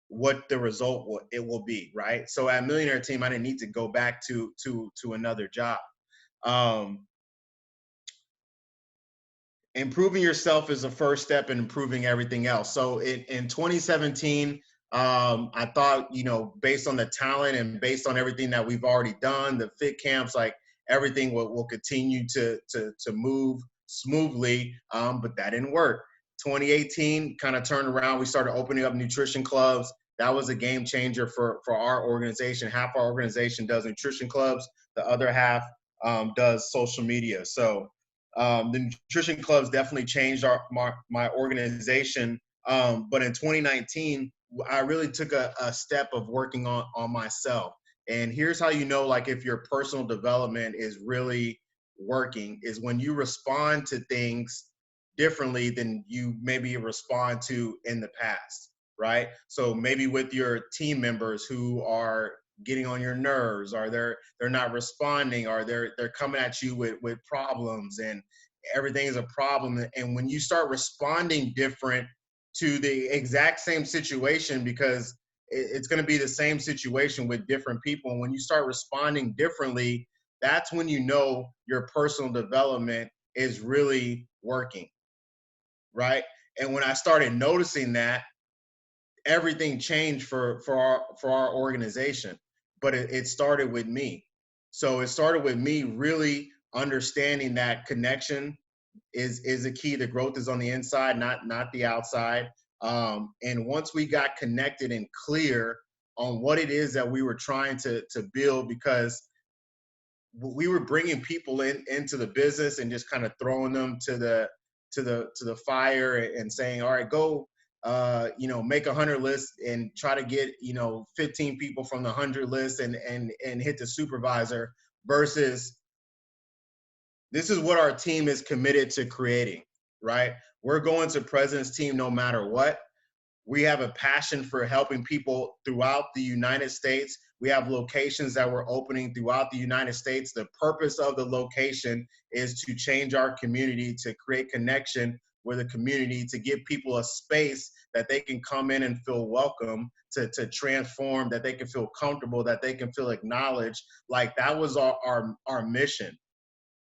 what the result will be, right? So at Millionaire Team, I didn't need to go back to another job. Improving yourself is the first step in improving everything else. So in 2017, I thought, based on the talent and based on everything that we've already done, the fit camps, like everything will continue to move smoothly, but that didn't work. 2018 kind of turned around. We started opening up nutrition clubs. That was a game changer for our organization. Half our organization does nutrition clubs. The other half does social media. So the nutrition clubs definitely changed my organization. But in 2019, I really took a step of working on myself. And here's how you know, like, if your personal development is really working is when you respond to things differently than you maybe respond to in the past, right? So maybe with your team members who are getting on your nerves, or they're not responding, or they're coming at you with problems, and everything is a problem. And when you start responding different to the exact same situation, because it's going to be the same situation with different people, and when you start responding differently, that's when you know your personal development is really working, right? And when I started noticing that, everything changed for our organization. But it started with me. So it started with me really understanding that connection is a key. The growth is on the inside, not the outside. And once we got connected and clear on what it is that we were trying to build, because we were bringing people into the business and just kind of throwing them to the fire and saying, all right, go make 100 lists and try to get 15 people from the 100 list and hit the supervisor, versus this is what our team is committed to creating, right? We're going to President's Team no matter what. We have a passion for helping people throughout the United States. We have locations that we're opening throughout the United States. The purpose of the location is to change our community, to create connection with the community, to give people a space that they can come in and feel welcome, to transform, that they can feel comfortable, that they can feel acknowledged. Like, that was our mission.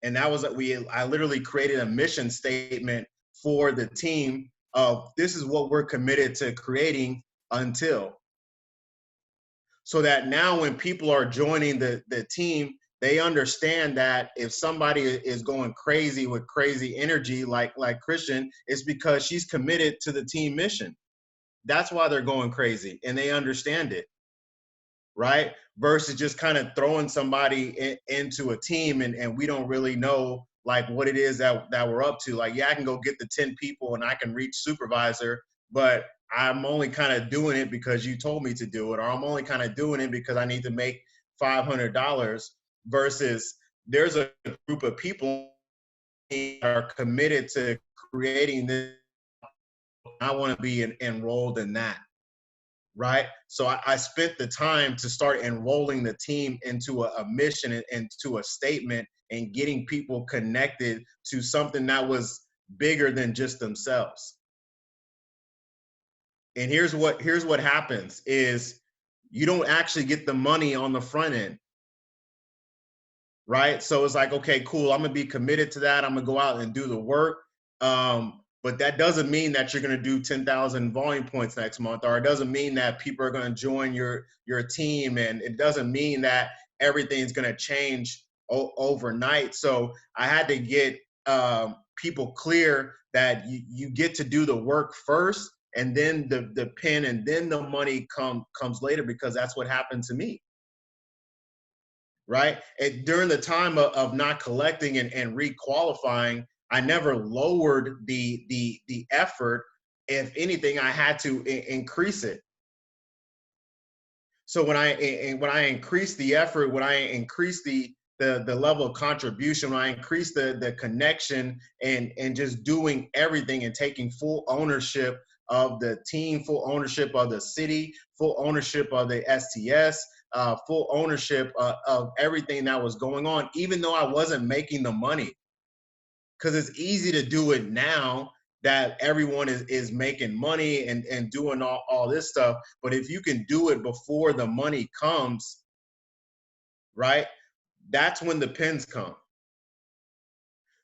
And that was I literally created a mission statement for the team of, this is what we're committed to creating until. So that now when people are joining the team, they understand that if somebody is going crazy with crazy energy, like Christian, it's because she's committed to the team mission. That's why they're going crazy, and they understand it, right? Versus just kind of throwing somebody into a team and we don't really know like what it is that we're up to. Like, yeah, I can go get the 10 people and I can reach supervisor, but I'm only kind of doing it because you told me to do it, or I'm only kind of doing it because I need to make $500, versus there's a group of people that are committed to creating this. I want to be enrolled in that. Right? So I spent the time to start enrolling the team into a mission and into a statement, and getting people connected to something that was bigger than just themselves. And here's what happens is, you don't actually get the money on the front end. Right? So it's like, okay, cool, I'm gonna be committed to that. I'm gonna go out and do the work. But that doesn't mean that you're going to do 10,000 volume points next month, or it doesn't mean that people are going to join your team, and it doesn't mean that everything's going to change overnight. So I had to get people clear that you get to do the work first, and then the pin, and then the money comes later, because that's what happened to me. Right? And during the time of not collecting and requalifying, I never lowered the effort. If anything, I had to increase it. So when I increased the effort, when I increased the level of contribution, when I increased the connection and just doing everything and taking full ownership of the team, full ownership of the city, full ownership of the STS, full ownership of everything that was going on, even though I wasn't making the money. Because it's easy to do it now that everyone is making money and doing all this stuff. But if you can do it before the money comes, right, that's when the pins come.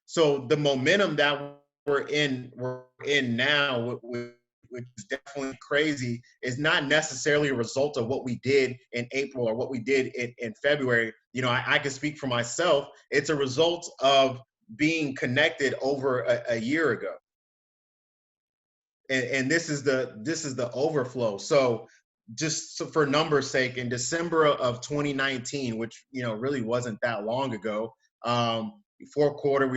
So the momentum that we're in now, which is definitely crazy, is not necessarily a result of what we did in April or what we did in February. You know, I can speak for myself. It's a result of being connected over a year ago. And this is the overflow. So just for numbers sake, in December of 2019, which, you know, really wasn't that long ago, fourth quarter,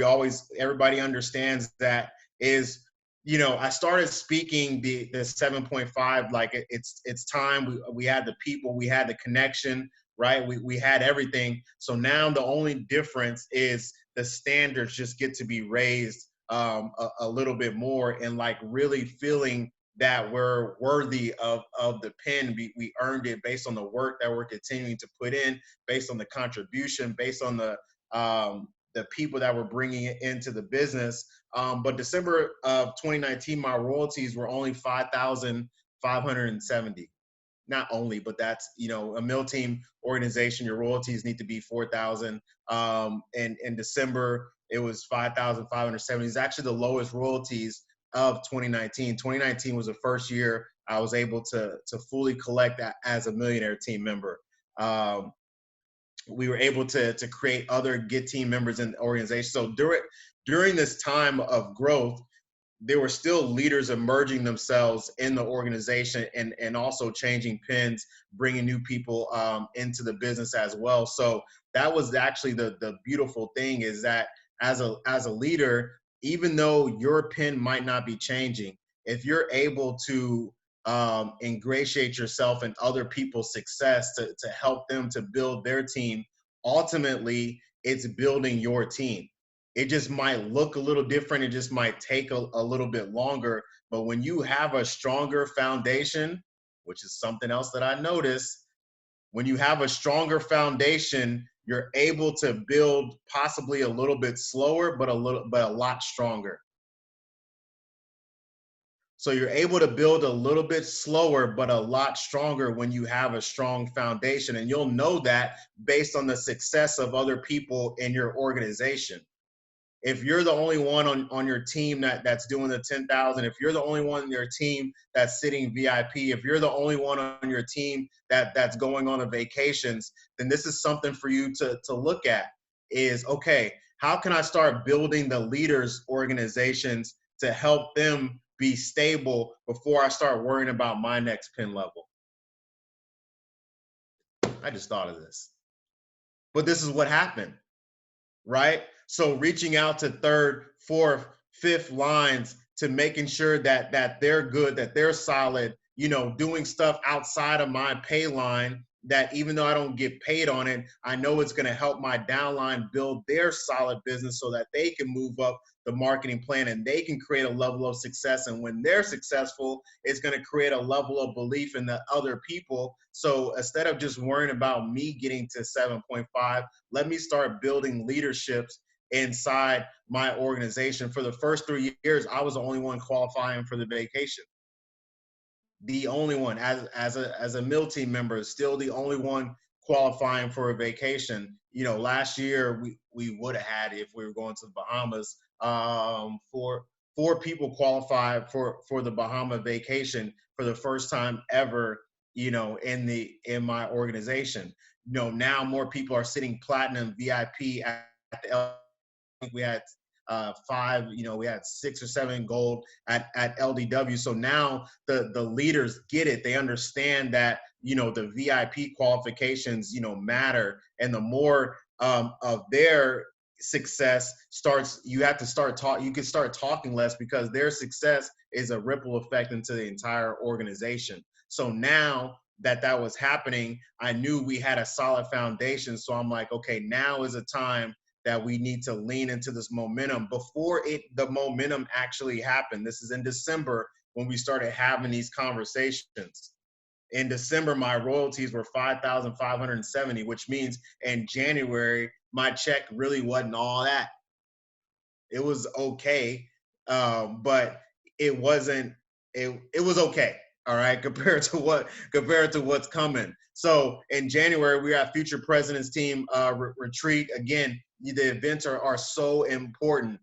everybody understands that is, you know, I started speaking the 7.5, like it's time. We had the people, we had the connection, right? We had everything. So now the only difference is the standards just get to be raised a little bit more, and like really feeling that we're worthy of the pen. We earned it based on the work that we're continuing to put in, based on the contribution, based on the people that we're bringing into the business. But December of 2019, my royalties were only 5,570. Not only, but that's, you know, a mill team organization, your royalties need to be 4,000. And in December, it was 5,570. It's actually the lowest royalties of 2019. 2019 was the first year I was able to fully collect that as a millionaire team member. We were able to create other Get team members in the organization. So during this time of growth, there were still leaders emerging themselves in the organization, and also changing pins, bringing new people into the business as well. So that was actually the beautiful thing, is that as a leader, even though your pin might not be changing, if you're able to ingratiate yourself in other people's success to help them to build their team, ultimately it's building your team. It just might look a little different. It just might take a little bit longer. But when you have a stronger foundation, which is something else that I noticed, when you have a stronger foundation, you're able to build possibly a little bit slower, but a lot stronger. So you're able to build a little bit slower, but a lot stronger when you have a strong foundation. And you'll know that based on the success of other people in your organization. If you're the only one on your team that's doing the 10,000, if you're the only one on your team that's sitting VIP, if you're the only one on your team that's going on the vacations, then this is something for you to look at, is, okay, how can I start building the leaders organizations to help them be stable before I start worrying about my next pin level? I just thought of this. But this is what happened, right? So reaching out to third, fourth, fifth lines, to making sure that they're good, that they're solid, you know, doing stuff outside of my pay line, that even though I don't get paid on it, I know it's going to help my downline build their solid business so that they can move up the marketing plan and they can create a level of success. And when they're successful, it's going to create a level of belief in the other people. So instead of just worrying about me getting to 7.5, let me start building leaderships inside my organization. For the first 3 years, I was the only one qualifying for the vacation. The only one, as a mill team member, still the only one qualifying for a vacation. You know, last year we would have had, if we were going to the Bahamas, four people qualified for the Bahama vacation for the first time ever, you know, in my organization. You know, now more people are sitting platinum VIP at the we had 5, you know, we had 6 or 7 gold at LDW. So now the leaders get it. They understand that, you know, the VIP qualifications, you know, matter. And the more of their success starts, you have to start you can start talking less, because their success is a ripple effect into the entire organization. So now that was happening, I knew we had a solid foundation. So I'm like, okay, now is a time that we need to lean into this momentum before the momentum actually happened. This is in December when we started having these conversations. In December, my royalties were 5,570, which means in January, my check really wasn't all that. It was okay, but it wasn't. It was okay. All right, compared to what's coming. So in January, we have Future President's Team retreat. Again, the events are so important.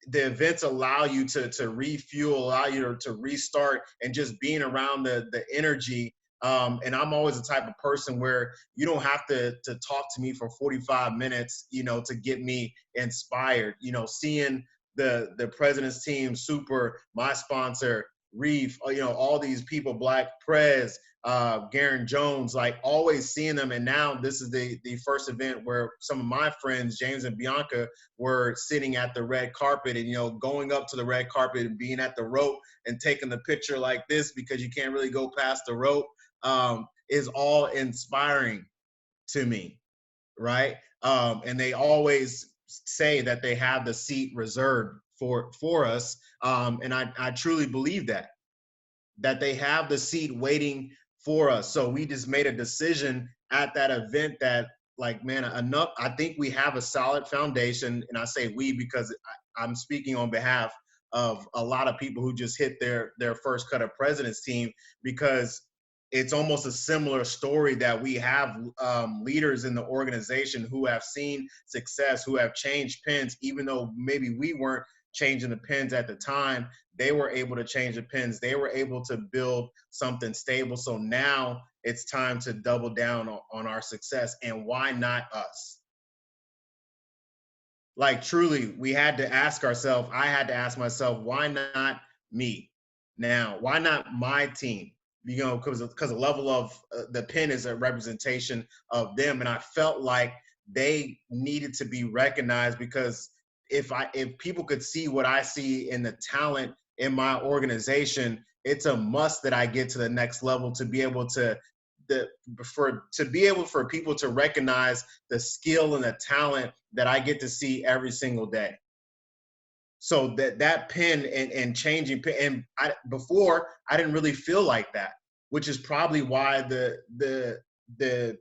The events allow you to refuel, allow you to restart, and just being around the energy. And I'm always the type of person where you don't have to talk to me for 45 minutes, you know, to get me inspired. You know, seeing the President's Team, Super, my sponsor, Reef, you know, all these people, Black Prez, Garen Jones, like always seeing them. And now this is the first event where some of my friends, James and Bianca, were sitting at the red carpet, and, you know, going up to the red carpet and being at the rope and taking the picture like this, because you can't really go past the rope, is all inspiring to me, right? And they always say that they have the seat reserved for us. And I truly believe that they have the seat waiting for us. So we just made a decision at that event that, like, man, enough. I think we have a solid foundation, and I say we because I'm speaking on behalf of a lot of people who just hit their first cut of President's Team, because it's almost a similar story that we have leaders in the organization who have seen success, who have changed pins, even though maybe we weren't changing the pins at the time. They were able to change the pins. They were able to build something stable. So now it's time to double down on our success. And why not us? Like, truly, we had to ask ourselves, I had to ask myself, why not me? Now, why not my team? You know, because the level of the pin is a representation of them. And I felt like they needed to be recognized, because if people could see what I see in the talent in my organization, it's a must that I get to the next level to be able to for people to recognize the skill and the talent that I get to see every single day. So that pin and changing pin, and before I didn't really feel like that, which is probably why the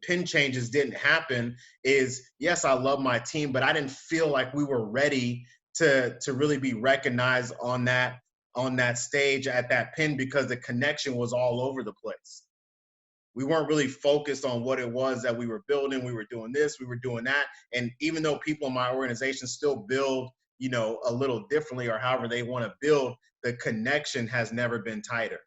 pin changes didn't happen. Is, yes, I love my team, but I didn't feel like we were ready to really be recognized on that stage at that pin, because the connection was all over the place. We weren't really focused on what it was that we were building. We were doing this, we were doing that. And even though people in my organization still build, you know, a little differently or however they want to build, the connection has never been tighter.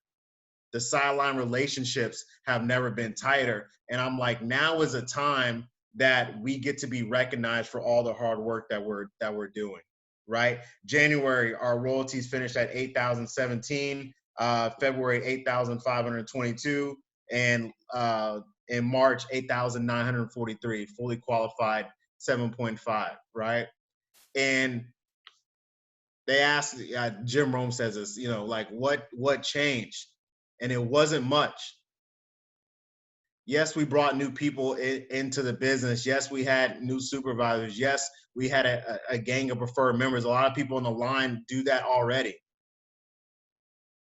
The sideline relationships have never been tighter. And I'm like, now is a time that we get to be recognized for all the hard work that we're doing, right? January, our royalties finished at 8,017, February 8,522, and in March 8,943, fully qualified 7.5, right? And they asked, Jim Rome says this, you know, like, what changed? And it wasn't much. Yes, we brought new people into the business. Yes, we had new supervisors. Yes, we had a gang of preferred members. A lot of people on the line do that already,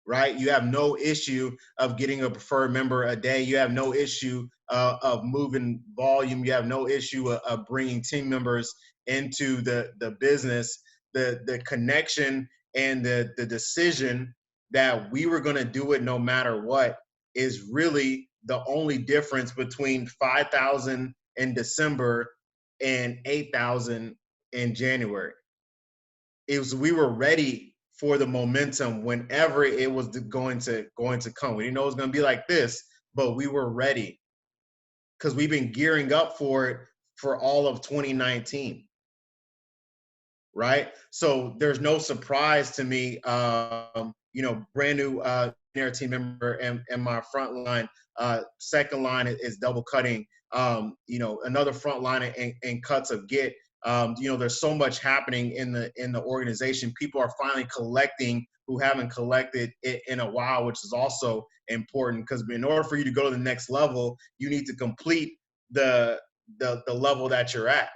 right? You have no issue of getting a preferred member a day. You have no issue of moving volume. You have no issue of bringing team members into the business. The connection and the decision that we were going to do it no matter what is really the only difference between 5,000 in December and 8,000 in January. It was, we were ready for the momentum whenever it was going to come. We didn't know it was going to be like this, but we were ready because we've been gearing up for it for all of 2019. Right? So there's no surprise to me, you know, brand new team member and my front line. Second line is double cutting. You know, another front line and cuts of get. You know, there's so much happening in the organization. People are finally collecting who haven't collected it in a while, which is also important, because in order for you to go to the next level, you need to complete the level that you're at,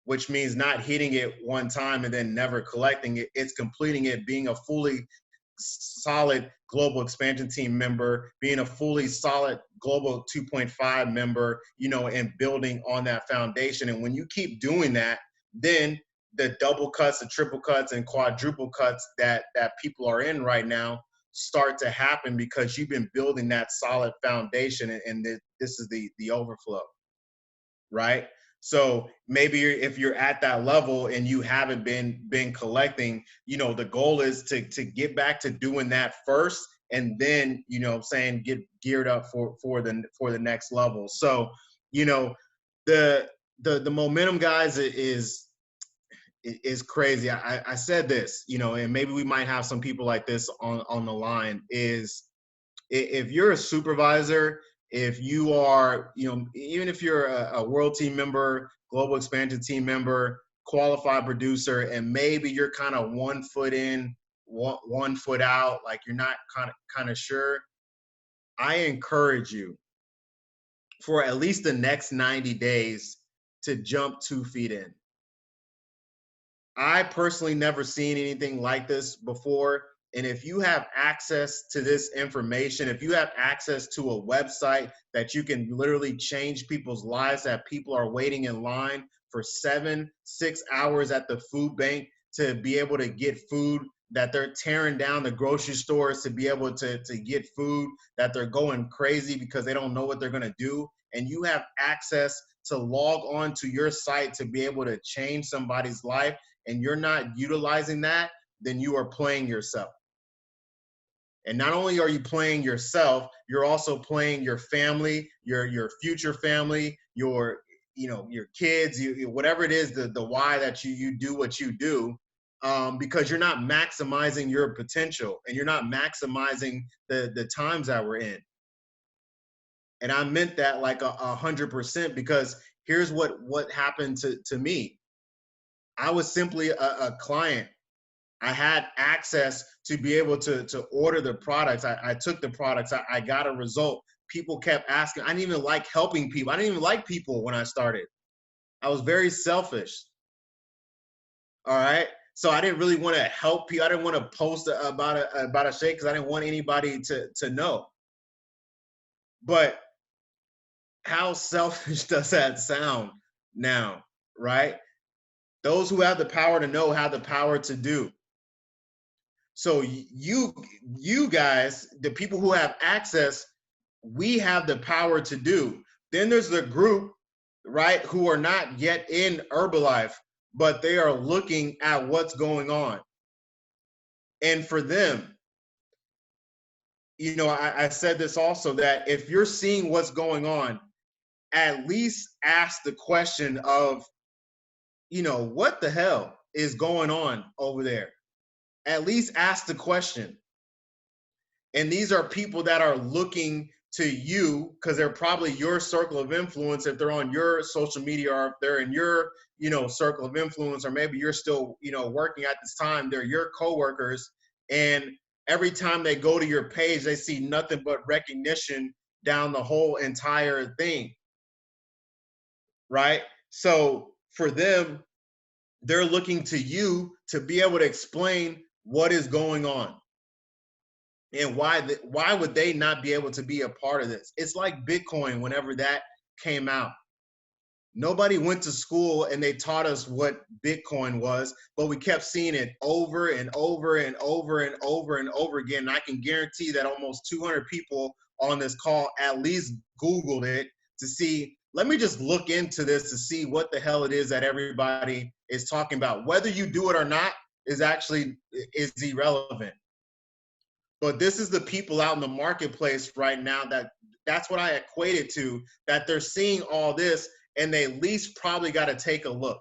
which means not hitting it one time and then never collecting it. It's completing it, being a fully solid global expansion team member, being a fully solid global 2.5 member, you know, and building on that foundation. And when you keep doing that, then the double cuts, the triple cuts, and quadruple cuts that people are in right now start to happen, because you've been building that solid foundation, and this is the overflow, right? So maybe if you're at that level and you haven't been collecting, you know, the goal is to get back to doing that first, and then, you know, saying, get geared up for the next level. So, you know, the momentum, guys, is crazy. I said this, you know, and maybe we might have some people like this on the line, is if you're a supervisor, if you are, you know, even if you're a world team member, global expansion team member, qualified producer, and maybe you're kind of 1 foot in, one foot out, like you're not kind of sure, I encourage you for at least the next 90 days to jump 2 feet in. I personally never seen anything like this before. And if you have access to this information, if you have access to a website that you can literally change people's lives, that people are waiting in line for 6 hours at the food bank to be able to get food, that they're tearing down the grocery stores to be able to get food, that they're going crazy because they don't know what they're going to do. And you have access to log on to your site to be able to change somebody's life, and you're not utilizing that, then you are playing yourself. And not only are you playing yourself, you're also playing your family, your future family, your kids, whatever it is, the why that you do what you do, because you're not maximizing your potential and you're not maximizing the times that we're in. And I meant that like 100%, because here's what happened to me. I was simply a client. I had access to be able to order the products. I took the products. I got a result. People kept asking. I didn't even like helping people. I didn't even like people when I started. I was very selfish. All right. So I didn't really want to help people. I didn't want to post about a shake because I didn't want anybody to know. But how selfish does that sound now, right? Those who have the power to know have the power to do. So you guys, the people who have access, we have the power to do. Then there's the group, right, who are not yet in Herbalife, but they are looking at what's going on. And for them, I said this also, that if you're seeing what's going on, at least ask the question of, what the hell is going on over there? At least ask the question. And these are people that are looking to you because they're probably your circle of influence if they're on your social media, or if they're in your, circle of influence, or maybe you're still, working at this time, they're your coworkers. And every time they go to your page, they see nothing but recognition down the whole entire thing. Right? So for them, they're looking to you to be able to explain what is going on. And why would they not be able to be a part of this? It's like Bitcoin whenever that came out. Nobody went to school and they taught us what Bitcoin was, but we kept seeing it over and over and over and over and over again. And I can guarantee that almost 200 people on this call at least Googled it to see, let me just look into this to see what the hell it is that everybody is talking about. Whether you do it or not is irrelevant. But this is the people out in the marketplace right now that's what I equated to, that they're seeing all this and they at least probably got to take a look.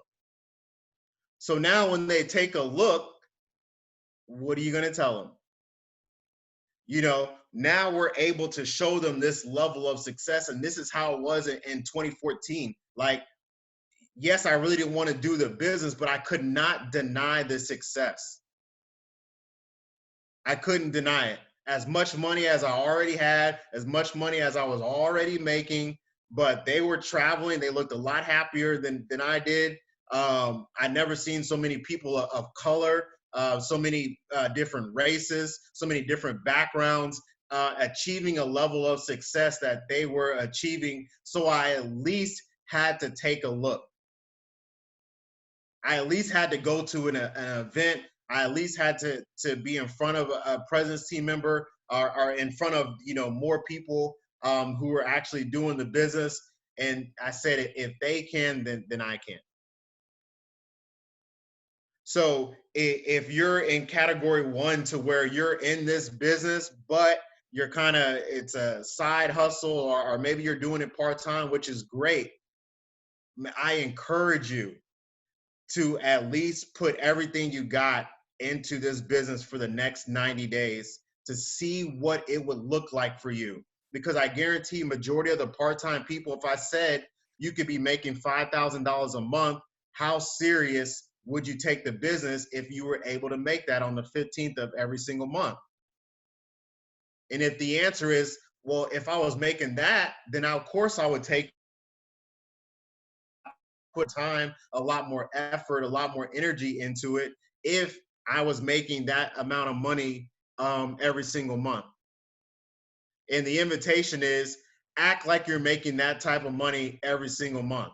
So now when they take a look, what are you going to tell them? Now we're able to show them this level of success. And this is how it was in 2014. Like, yes, I really didn't want to do the business, but I could not deny the success. I couldn't deny it. As much money as I already had, as much money as I was already making, but they were traveling. They looked a lot happier than I did. I never seen so many people of color, so many different races, so many different backgrounds, achieving a level of success that they were achieving. So I at least had to take a look. I at least had to go to an event. I at least had to be in front of a presence team member, or in front of more people who are actually doing the business. And I said, if they can, then I can. So if you're in category 1 to where you're in this business, but you're it's a side hustle, or maybe you're doing it part-time, which is great, I encourage you to at least put everything you got into this business for the next 90 days to see what it would look like for you. Because I guarantee majority of the part-time people, if I said you could be making $5,000 a month, how serious would you take the business if you were able to make that on the 15th of every single month? And if the answer is, well, if I was making that, then of course I would take put time, a lot more effort, a lot more energy into it if I was making that amount of money every single month. And the invitation is act like you're making that type of money every single month.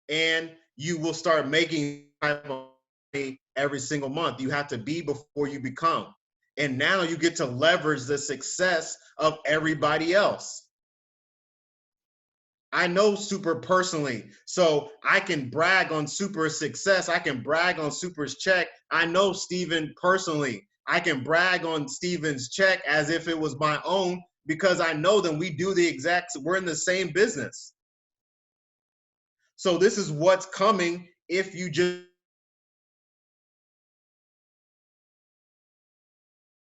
And you will start making that type of money every single month. You have to be before you become. And now you get to leverage the success of everybody else. I know Super personally, so I can brag on Super's success. I can brag on Super's check. I know Steven personally. I can brag on Steven's check as if it was my own because I know that we do the exact, we're in the same business. So this is what's coming if you just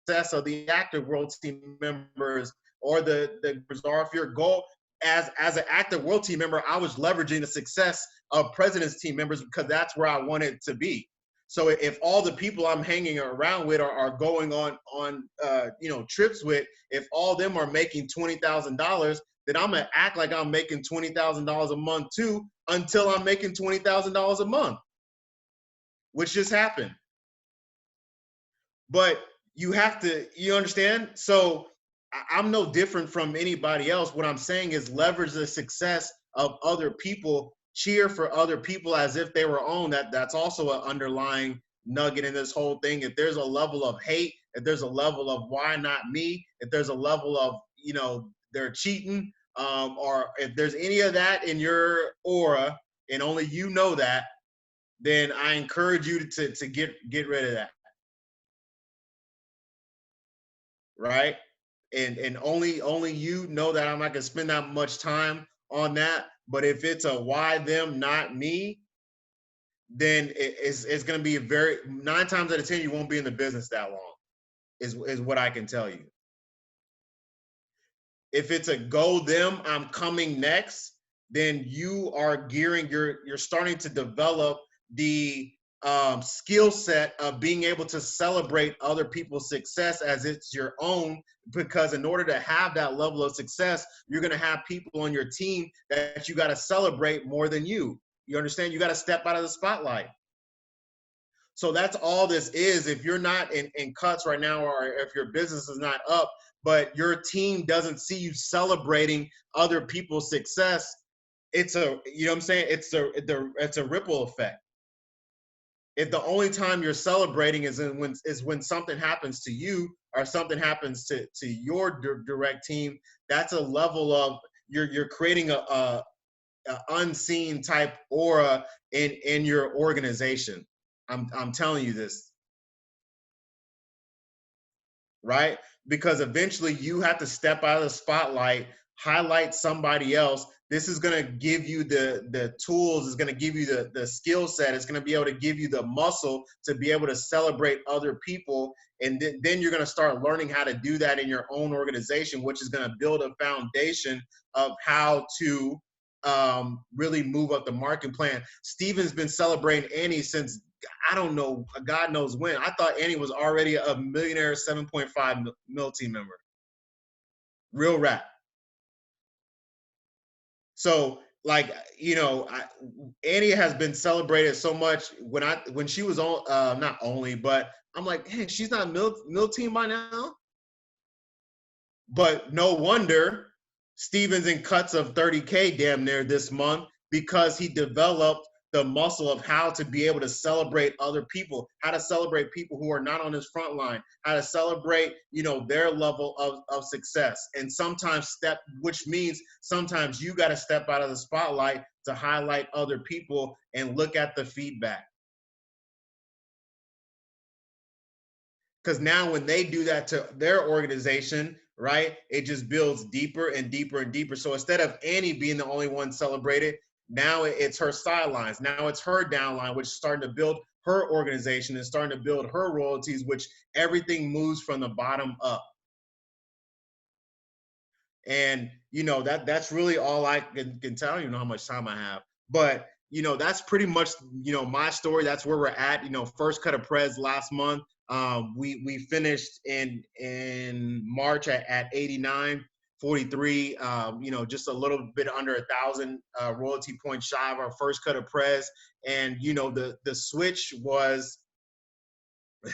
success of the active world team members or the or if your goal as an active world team member, I was leveraging the success of president's team members because that's where I wanted to be. So if all the people I'm hanging around with are going on trips with, if all them are making $20,000, then I'm gonna act like I'm making $20,000 a month too until I'm making $20,000 a month, which just happened. But you have to, you understand? So I'm no different from anybody else. What I'm saying is leverage the success of other people, cheer for other people as if they were own. That's also an underlying nugget in this whole thing. If there's a level of hate, if there's a level of why not me, if there's a level of, they're cheating, or if there's any of that in your aura and only you know that, then I encourage you to get rid of that. Right? And only you know that I'm not gonna spend that much time on that. But if it's a why them, not me, then it's gonna be 9 times out of 10 you won't be in the business that long, is what I can tell you. If it's a go them, I'm coming next, then you are gearing, you're starting to develop the skill set of being able to celebrate other people's success as it's your own, because in order to have that level of success, you're going to have people on your team that you got to celebrate more than you. You understand? You got to step out of the spotlight. So that's all this is. If you're not in cuts right now, or if your business is not up, but your team doesn't see you celebrating other people's success, it's a, you know what I'm saying? It's a ripple effect. If the only time you're celebrating is when something happens to you or something happens to your direct team, that's a level of you're creating a unseen type aura in your organization. I'm telling you this, right? Because eventually you have to step out of the spotlight, highlight somebody else. This is going to give you the tools, it's going to give you the skill set, it's going to be able to give you the muscle to be able to celebrate other people. And then you're going to start learning how to do that in your own organization, which is going to build a foundation of how to really move up the marketing plan. Steven's been celebrating Annie since, I don't know, God knows when. I thought Annie was already a millionaire 7.5 mil team member. Real rap. So, like, Annie has been celebrated so much when she was on, not only, but I'm like, hey, she's not mil team by now. But no wonder Steven's in cuts of 30K damn near this month, because he developed the muscle of how to be able to celebrate other people, how to celebrate people who are not on his front line, how to celebrate, their level of success. And sometimes which means sometimes you got to step out of the spotlight to highlight other people and look at the feedback. Because now when they do that to their organization, right, it just builds deeper and deeper and deeper. So instead of Annie being the only one celebrated, now it's her sidelines. Now it's her downline, which is starting to build her organization and starting to build her royalties, which everything moves from the bottom up. And, that's really all I can tell you. Know how much time I have. But, that's pretty much, my story. That's where we're at. First cut of Prez last month. We finished in March at 89. 43, just a little bit under 1,000 royalty points shy of our first cut of prez. And, the switch was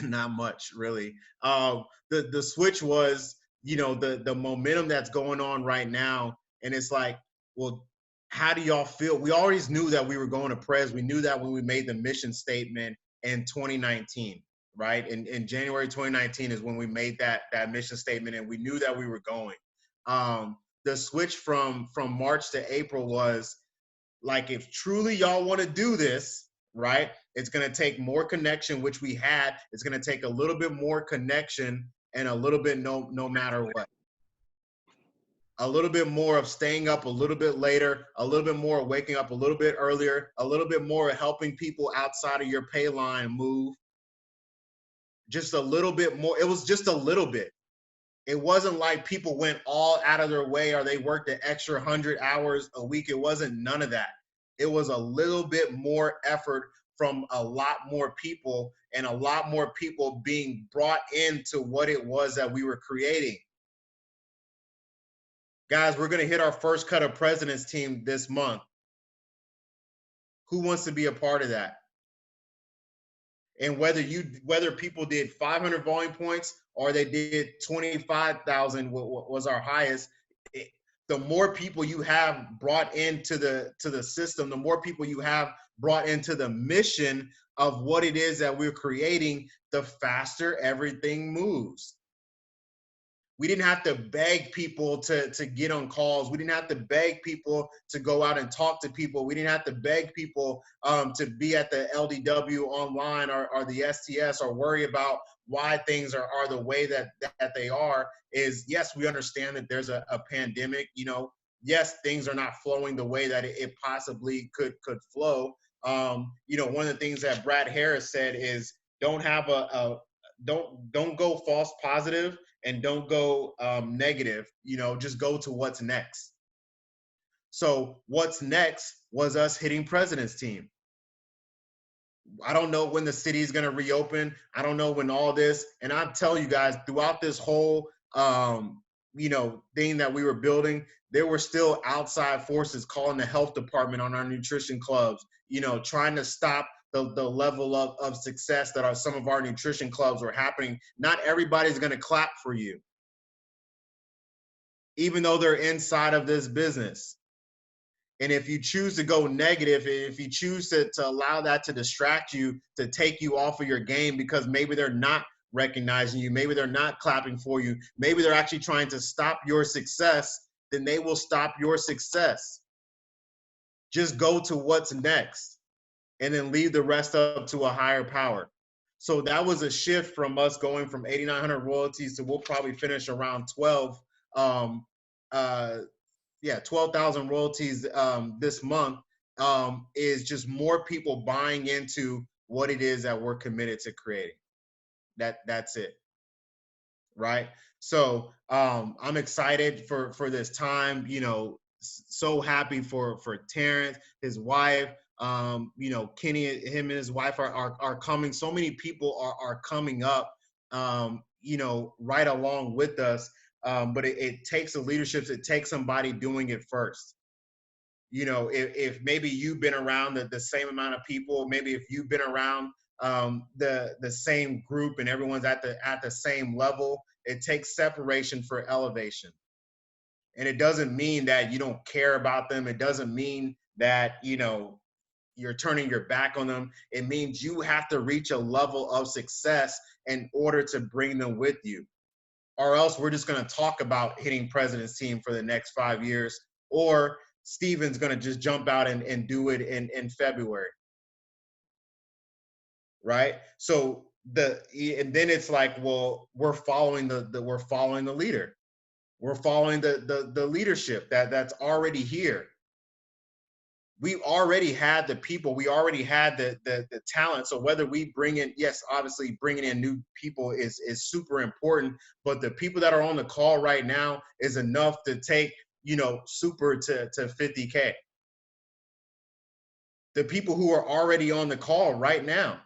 not much really. The switch was, the momentum that's going on right now. And it's like, well, how do y'all feel? We always knew that we were going to prez. We knew that when we made the mission statement in 2019, right? In January 2019 is when we made that mission statement, and we knew that we were going. The switch from March to April was like, if truly y'all want to do this, right, it's going to take more connection, which we had. It's going to take a little bit more connection and a little bit no matter what. A little bit more of staying up a little bit later, a little bit more of waking up a little bit earlier, a little bit more of helping people outside of your pay line move. Just a little bit more. It was just a little bit. It wasn't like people went all out of their way or they worked an extra 100 hours a week. It wasn't none of that. It was a little bit more effort from a lot more people, and a lot more people being brought into what it was that we were creating. Guys, we're going to hit our first cut of President's Team this month. Who wants to be a part of that? And whether people did 500 volume points or they did 25,000 was our highest, the more people you have brought into the system, the more people you have brought into the mission of what it is that we're creating, the faster everything moves. We didn't have to beg people to get on calls. We didn't have to beg people to go out and talk to people. We didn't have to beg people to be at the LDW online or the STS or worry about why things are the way that they are. Is, yes, we understand that there's a pandemic. Yes, things are not flowing the way that it possibly could flow. One of the things that Brad Harris said is don't go false positive and don't go negative, just go to what's next. So what's next was us hitting President's Team. I don't know when the city is going to reopen. I don't know when all this, and I tell you guys, throughout this whole, thing that we were building, there were still outside forces calling the health department on our nutrition clubs, trying to stop the level of success that some of our nutrition clubs were happening. Not everybody's going to clap for you, even though they're inside of this business. And if you choose to go negative, if you choose to allow that to distract you, to take you off of your game because maybe they're not recognizing you, maybe they're not clapping for you, maybe they're actually trying to stop your success, then they will stop your success. Just go to what's next and then leave the rest up to a higher power. So that was a shift from us going from 8,900 royalties to we'll probably finish around 12,000 royalties this month, is just more people buying into what it is that we're committed to creating. That's it, right? So I'm excited for this time. So happy for Terrence, his wife. Kenny, him and his wife are coming. So many people are coming up, right along with us. But it takes a leadership. It takes somebody doing it first. If maybe you've been around the same amount of people, maybe if you've been around the same group and everyone's at the same level, it takes separation for elevation. And it doesn't mean that you don't care about them. It doesn't mean that, you're turning your back on them. It means you have to reach a level of success in order to bring them with you. Or else we're just going to talk about hitting President's Team for the next 5 years, or Steven's going to just jump out and do it in February. Right? So and then it's like, well, we're following the leader. We're following the leadership that's already here. We already had the people. We already had the talent. So whether we bring in, yes, obviously bringing in new people is super important. But the people that are on the call right now is enough to take, super to 50K. The people who are already on the call right now.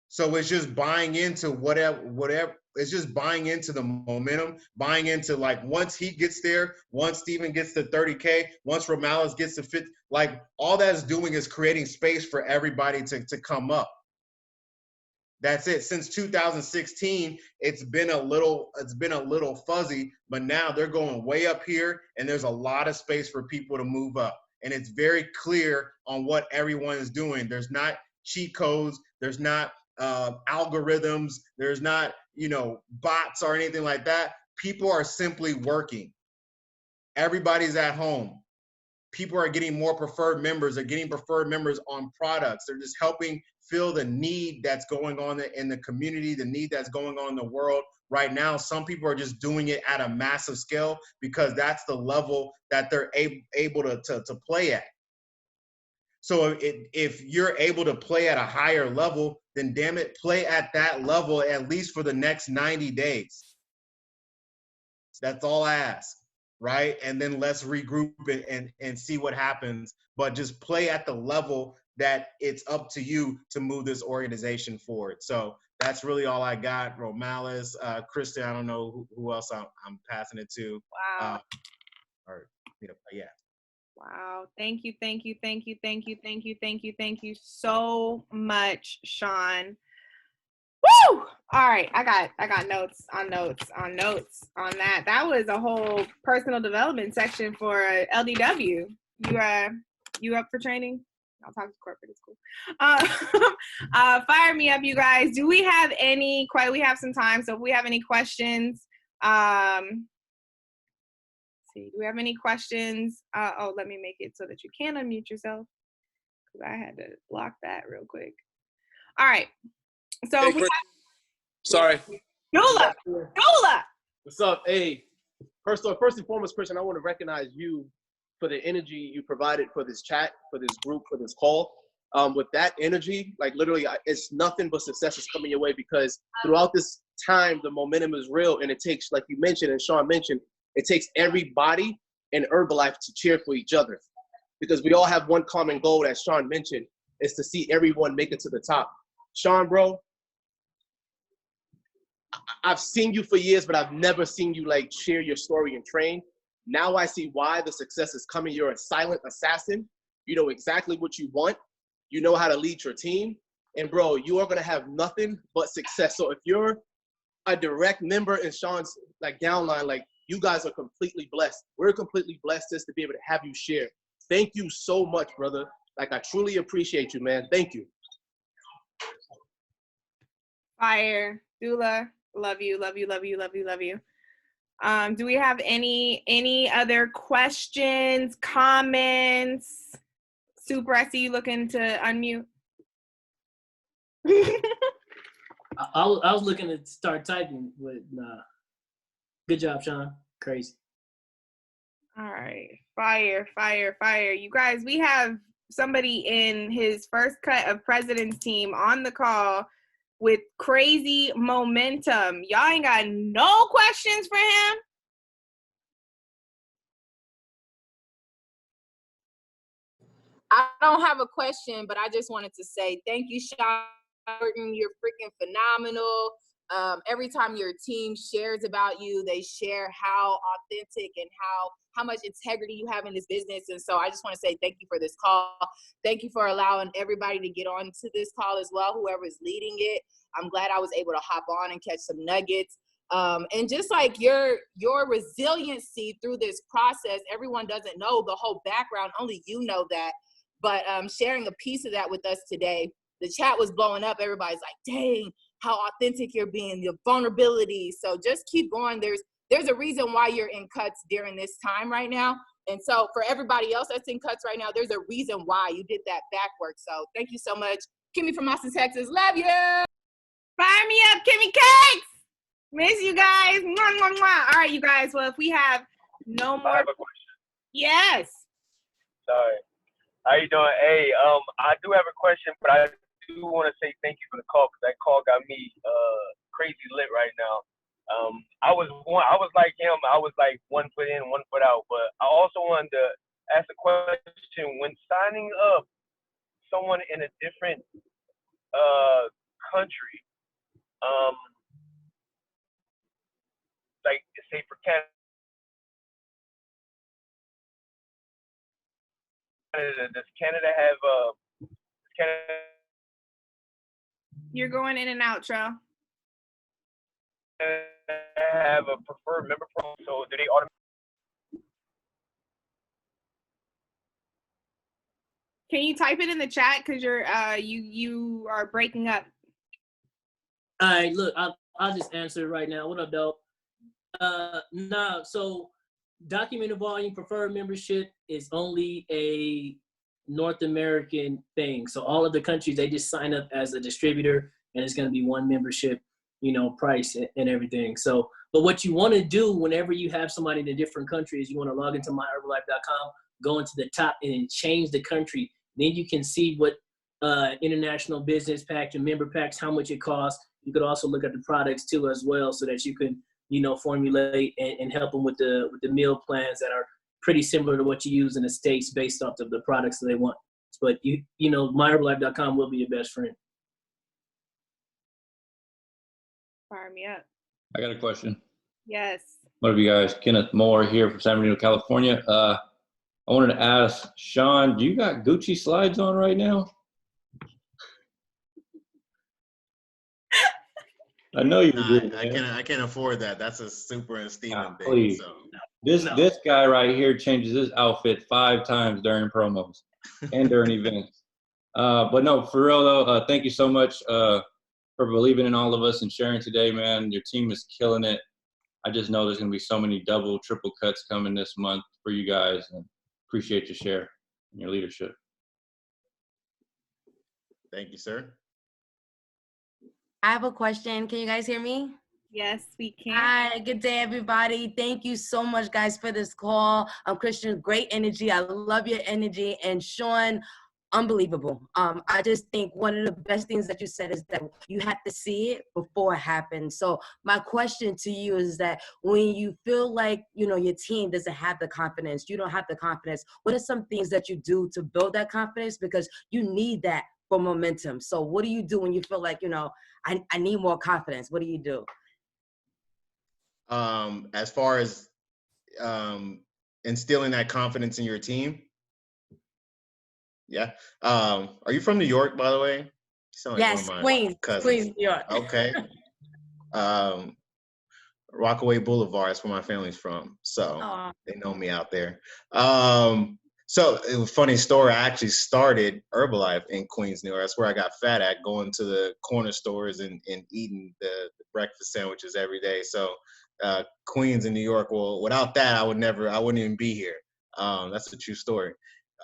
So it's just buying into whatever It's just buying into the momentum, buying into like once he gets there, once Steven gets to 30K, once Romales gets to 50, like all that's doing is creating space for everybody to come up. That's it. Since 2016, it's been a little fuzzy, but now they're going way up here, and there's a lot of space for people to move up. And it's very clear on what everyone is doing. There's not cheat codes. There's not algorithms. There's not, bots or anything like that. People are simply working. Everybody's at home. People are getting more preferred members. They're getting preferred members on products. They're just helping fill the need that's going on in the community, the need that's going on in the world right now. Some people are just doing it at a massive scale because that's the level that they're able to play at. So if you're able to play at a higher level, then damn it, play at that level at least for the next 90 days. That's all I ask, right? And then let's regroup and see what happens. But just play at the level that it's up to you to move this organization forward. So that's really all I got. Romales, Kristen, I don't know who else I'm passing it to. Wow. Yeah. Wow. Thank you so much, Shaun. Woo! All right. I got notes on that. That was a whole personal development section for LDW. You up for training? I'll talk to corporate. It's cool. Fire me up, you guys. Do we have any? We have some time, so if we have any questions, see. Do we have any questions? Let me make it so that you can unmute yourself because I had to block that real quick. All right. So hey, we have. Sorry. Dula. What's up? Hey, first and foremost, Christian, I want to recognize you for the energy you provided for this chat, for this group, for this call. With that energy, like literally, it's nothing but success is coming your way because throughout this time, the momentum is real, and it takes, like you mentioned and Shaun mentioned, it takes everybody in Herbalife to cheer for each other because we all have one common goal, as Shaun mentioned, is to see everyone make it to the top. Shaun, bro, I've seen you for years, but I've never seen you like share your story and train. Now I see why the success is coming. You're a silent assassin. You know exactly what you want. You know how to lead your team. And bro, you are gonna have nothing but success. So if you're a direct member in Shaun's like downline, like you guys are completely blessed. We're completely blessed just to be able to have you share. Thank you so much, brother. Like I truly appreciate you, man. Thank you. Fire. Dula. Love you. Do we have any other questions, comments? Super, I see you looking to unmute. I was looking to start typing, but nah. Good job, Shaun. Crazy. All right. Fire. You guys, we have somebody in his first cut of President's Team on the call with crazy momentum. Y'all ain't got no questions for him? I don't have a question, but I just wanted to say thank you, Shaun. You're freaking phenomenal. Every time your team shares about you, they share how authentic and how much integrity you have in this business. And so I just want to say thank you for this call. Thank you for allowing everybody to get on to this call as well, whoever is leading it. I'm glad I was able to hop on and catch some nuggets. And just like your resiliency through this process, everyone doesn't know the whole background, only you know that. But sharing a piece of that with us today, the chat was blowing up. Everybody's like, dang, how authentic you're being, your vulnerability. So just keep going. There's a reason why you're in cuts during this time right now. And so for everybody else that's in cuts right now, there's a reason why you did that back work. So thank you so much. Kimmy from Austin, Texas. Love you. Fire me up, Kimmy Cakes. Miss you guys. Mwah, mwah, mwah. All right, you guys. Well, if we have no more. I have a question. Yes. Sorry. How you doing? Hey, I do have a question, but I do want to say thank you for the call because that call got me crazy lit right now. I was like him. I was like 1 foot in, 1 foot out. But I also wanted to ask a question: when signing up someone in a different country, say for Canada, does Canada have You're going in and out, Tro. have a preferred member program? So do they automatically? Can you type it in the chat because you are breaking up? All right, look, I'll just answer it right now. What up, dope? Nah, so documented volume preferred membership is only a North American thing. So all of the countries, they just sign up as a distributor, and it's going to be one membership, price and everything. So, but what you want to do whenever you have somebody in a different country is you want to log into myherbalife.com, go into the top, and then change the country. Then you can see what international business pack and member packs, how much it costs. You could also look at the products too as well, so that you can formulate and help them with the meal plans that are pretty similar to what you use in the States based off of the products that they want. But myherbalife.com will be your best friend. Fire me up. I got a question. Yes. What up, you guys? Kenneth Moore here from San Bernardino, California. I wanted to ask Shaun, do you got Gucci slides on right now? I know you do. I can't afford that. That's a super esteeming thing. Please. So. This guy right here changes his outfit 5 times during promos and during events. But no, for real though, thank you so much for believing in all of us and sharing today, man. Your team is killing it. I just know there's going to be so many double, triple cuts coming this month for you guys, and appreciate your share and your leadership. Thank you, sir. I have a question. Can you guys hear me? Yes, we can. Hi, good day, everybody. Thank you so much, guys, for this call. Christian, great energy. I love your energy. And Shaun, unbelievable. I just think one of the best things that you said is that you have to see it before it happens. So my question to you is that when you feel like, your team doesn't have the confidence, you don't have the confidence, what are some things that you do to build that confidence? Because you need that for momentum. So what do you do when you feel like, I need more confidence? What do you do? As far as instilling that confidence in your team. Yeah. Are you from New York, by the way? You sound like yes, one of my Queens, cousins. Queens, New York. Okay. Rockaway Boulevard, that's where my family's from. So they know me out there. So it was a funny story. I actually started Herbalife in Queens, New York. That's where I got fat at, going to the corner stores and eating the breakfast sandwiches every day. So Queens in New York, well, without that, I wouldn't even be here. That's a true story.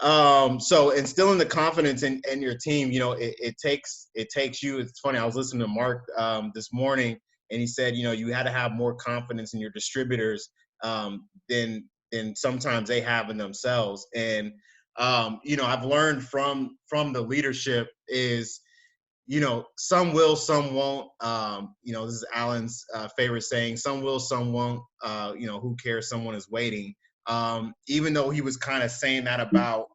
So instilling the confidence in your team, it takes you. It's funny. I was listening to Mark this morning, and he said, you had to have more confidence in your distributors than sometimes they have in themselves. And I've learned from the leadership is, some will, some won't. This is Alan's favorite saying: some will, some won't. Who cares? Someone is waiting. Even though he was kind of saying that about,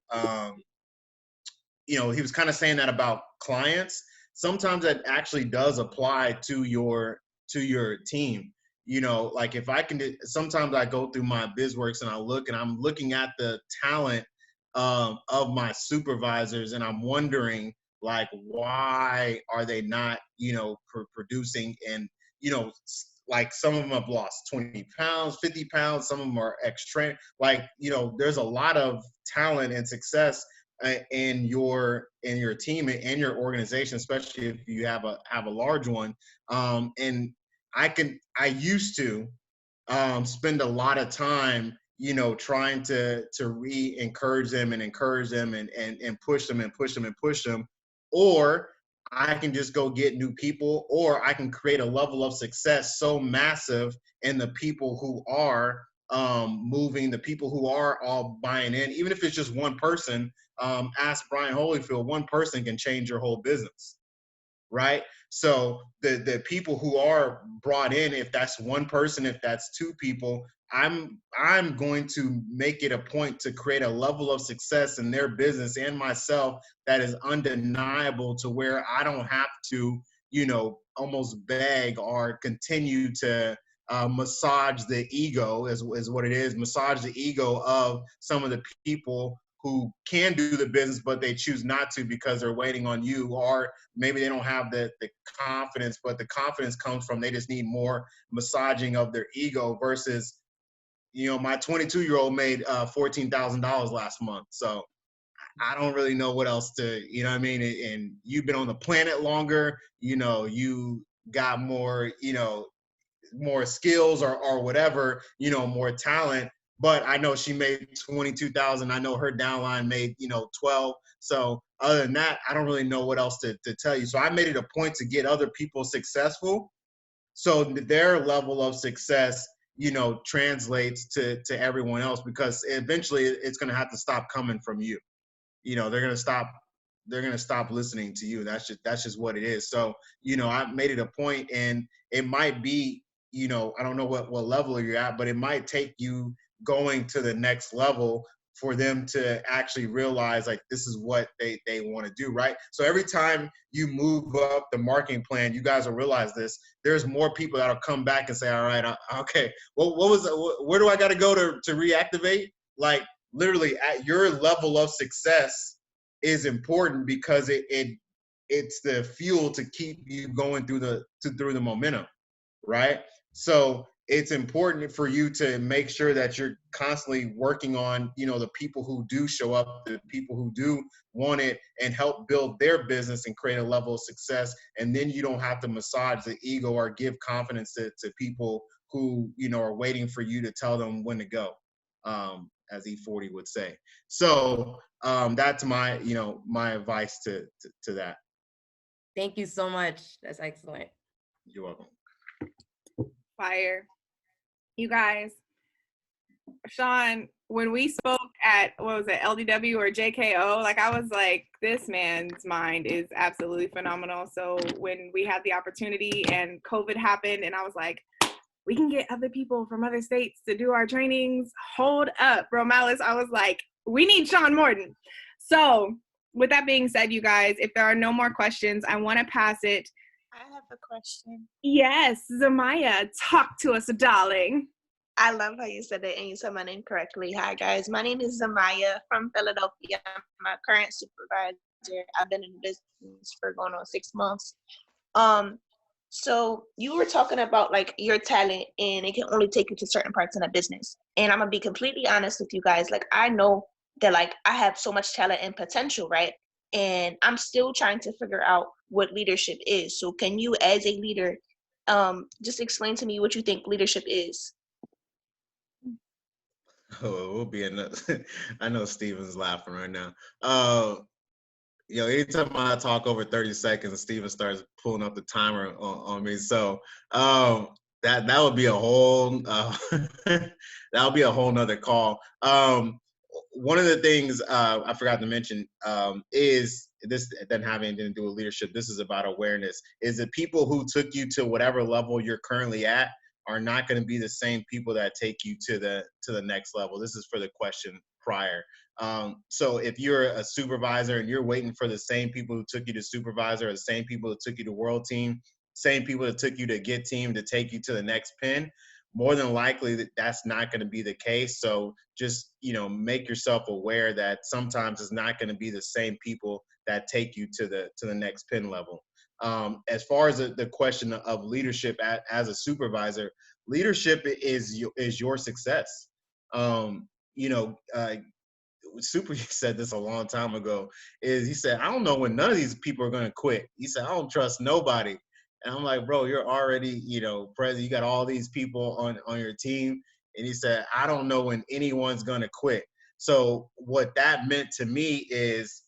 clients, sometimes that actually does apply to your team. Like if I can, sometimes I go through my BizWorks and I'm looking at the talent of my supervisors, and I'm wondering, like, why are they not, producing? And, like some of them have lost 20 pounds, 50 pounds. Some of them are extra. Like, there's a lot of talent and success in your team and your organization, especially if you have a large one. And I used to spend a lot of time, trying to encourage them and push them, or I can just go get new people, or I can create a level of success so massive in the people who are moving, the people who are all buying in, even if it's just one person. Ask Brian Holyfield, one person can change your whole business, right? So the people who are brought in, if that's one person, if that's two people, I'm going to make it a point to create a level of success in their business and myself that is undeniable, to where I don't have to, almost beg or continue to massage the ego is what it is, massage the ego of some of the people who can do the business, but they choose not to because they're waiting on you, or maybe they don't have the confidence, but the confidence comes from they just need more massaging of their ego versus, my 22-year-old made $14,000 last month. So I don't really know what else to, you know what I mean? And you've been on the planet longer, you got more, more skills or whatever, more talent. But I know she made 22,000. I know her downline made, 12. So other than that, I don't really know what else to tell you. So I made it a point to get other people successful, so their level of success, translates to everyone else, because eventually it's going to have to stop coming from you. They're going to stop listening to you. That's just what it is. So, I made it a point, and it might be, I don't know what level you're at, but it might take you going to the next level for them to actually realize, like, this is what they want to do, right? So every time you move up the marketing plan, you guys will realize this, there's more people that'll come back and say, all right, okay, where do I got to go to reactivate? Like, literally at your level of success is important, because it's the fuel to keep you going through the momentum, right? So it's important for you to make sure that you're constantly working on, the people who do show up, the people who do want it, and help build their business and create a level of success. And then you don't have to massage the ego or give confidence to people who, are waiting for you to tell them when to go, as E40 would say. So that's my, my advice to that. Thank you so much. That's excellent. You're welcome. Fire. You guys, Shaun, when we spoke at, what was it, LDW or JKO, like, I was like, this man's mind is absolutely phenomenal. So when we had the opportunity and COVID happened, and I was like, we can get other people from other states to do our trainings. Hold up, bro, Malice. I was like, we need Shaun Morton. So with that being said, you guys, if there are no more questions, I want to pass it. I have a question. Yes, Zamaya, talk to us, darling. I love how you said it and you said my name correctly. Hi, guys. My name is Zamaya from Philadelphia. I'm my current supervisor. I've been in the business for going on 6 months. So you were talking about, like, your talent, and it can only take you to certain parts in a business. And I'm going to be completely honest with you guys. Like, I know that, like, I have so much talent and potential, right? And I'm still trying to figure out what leadership is. So can you, as a leader, just explain to me what you think leadership is? Oh, we'll be enough. I know Steven's laughing right now. Anytime I talk over 30 seconds, Steven starts pulling up the timer on me. So that would be a whole that would be a whole nother call. One of the things I forgot to mention is, this doesn't have anything to do with leadership. This is about awareness. Is the people who took you to whatever level you're currently at are not going to be the same people that take you to the next level. This is for the question prior. So if you're a supervisor and you're waiting for the same people who took you to supervisor, or the same people who took you to world team, same people that took you to get team to take you to the next pin, more than likely that's not going to be the case. So just, make yourself aware that sometimes it's not going to be the same people that take you to the next pin level. As far as the question of leadership as a supervisor, leadership is your success. Super said this a long time ago, is he said, I don't know when none of these people are going to quit. He said, I don't trust nobody. And I'm like, bro, you're already, president. You got all these people on your team. And he said, I don't know when anyone's going to quit. So what that meant to me is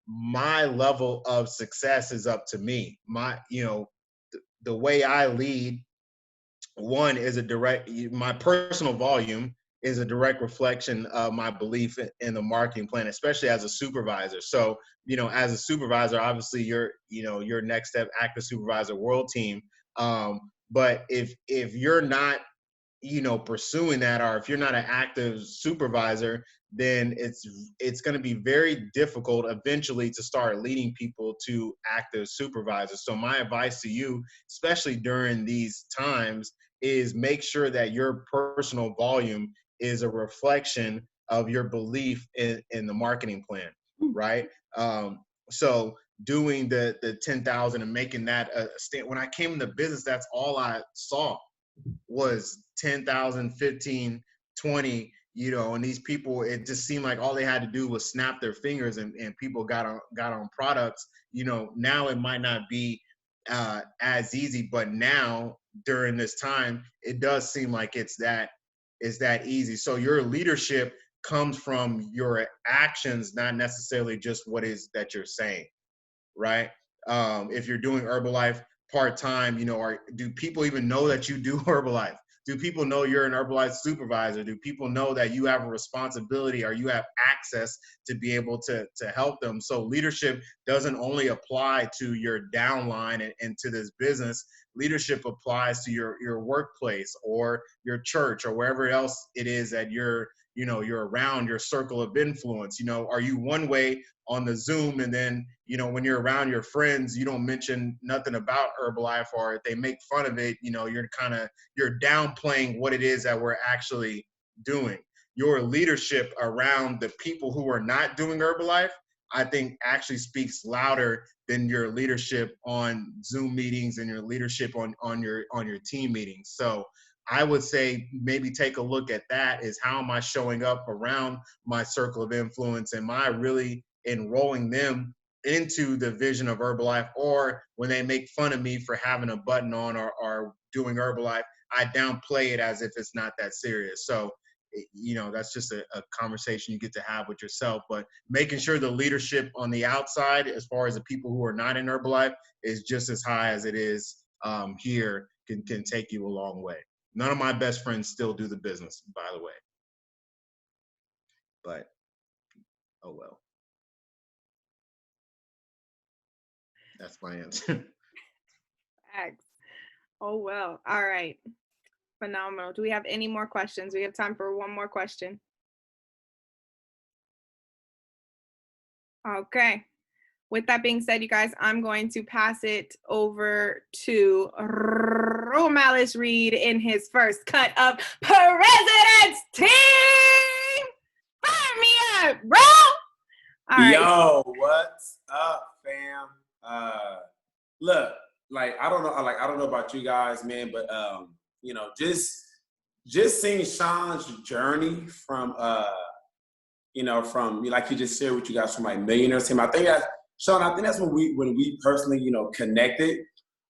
my level of success is up to me. The way I lead, one is my personal volume is a direct reflection of my belief in the marketing plan, especially as a supervisor. So, as a supervisor, obviously you're next step active supervisor world team. But if you're not, pursuing that, or if you're not an active supervisor, then it's going to be very difficult eventually to start leading people to active supervisors. So my advice to you, especially during these times, is make sure that your personal volume is a reflection of your belief in the marketing plan, right? So doing the 10,000 and making that a stand. When I came into business, that's all I saw was 10,000, 15, 20, you know, and these people, it just seemed like all they had to do was snap their fingers and people got on products. You know, now it might not be as easy, but now during this time, it does seem like it's that easy. So your leadership comes from your actions, not necessarily just what is that you're saying, right? If you're doing Herbalife part-time, you know, do people even know that you do Herbalife? Do people know you're an Herbalife supervisor? Do people know that you have a responsibility or you have access to be able to help them? So leadership doesn't only apply to your downline and to this business. Leadership applies to your workplace or your church or wherever else it is that you're around, your circle of influence. You know, are you one way on the Zoom, and then, you know, when you're around your friends, you don't mention nothing about Herbalife, or if they make fun of it, you know, you're downplaying what it is that we're actually doing. Your leadership around the people who are not doing Herbalife, I think actually speaks louder than your leadership on Zoom meetings and your leadership on your team meetings. So I would say maybe take a look at that, is how am I showing up around my circle of influence? Am I really enrolling them into the vision of Herbalife? Or when they make fun of me for having a button on or doing Herbalife, I downplay it as if it's not that serious. So, you know, that's just a conversation you get to have with yourself. But making sure the leadership on the outside, as far as the people who are not in Herbalife, is just as high as it is here, can take you a long way. None of my best friends still do the business, by the way. But, oh well. That's my answer. Thanks. Oh, well. All right. Phenomenal. Do we have any more questions? We have time for one more question. Okay. With that being said, you guys, I'm going to pass it over to Romales Reed in his first cut of President's Team. Fire me up, bro. All right. Yo, what's up, fam? Look, like I don't know about you guys, man, but you know, just seeing Shaun's journey from you know, from like you just shared with you guys from like Millionaires Team. I think that's when we personally, you know, connected.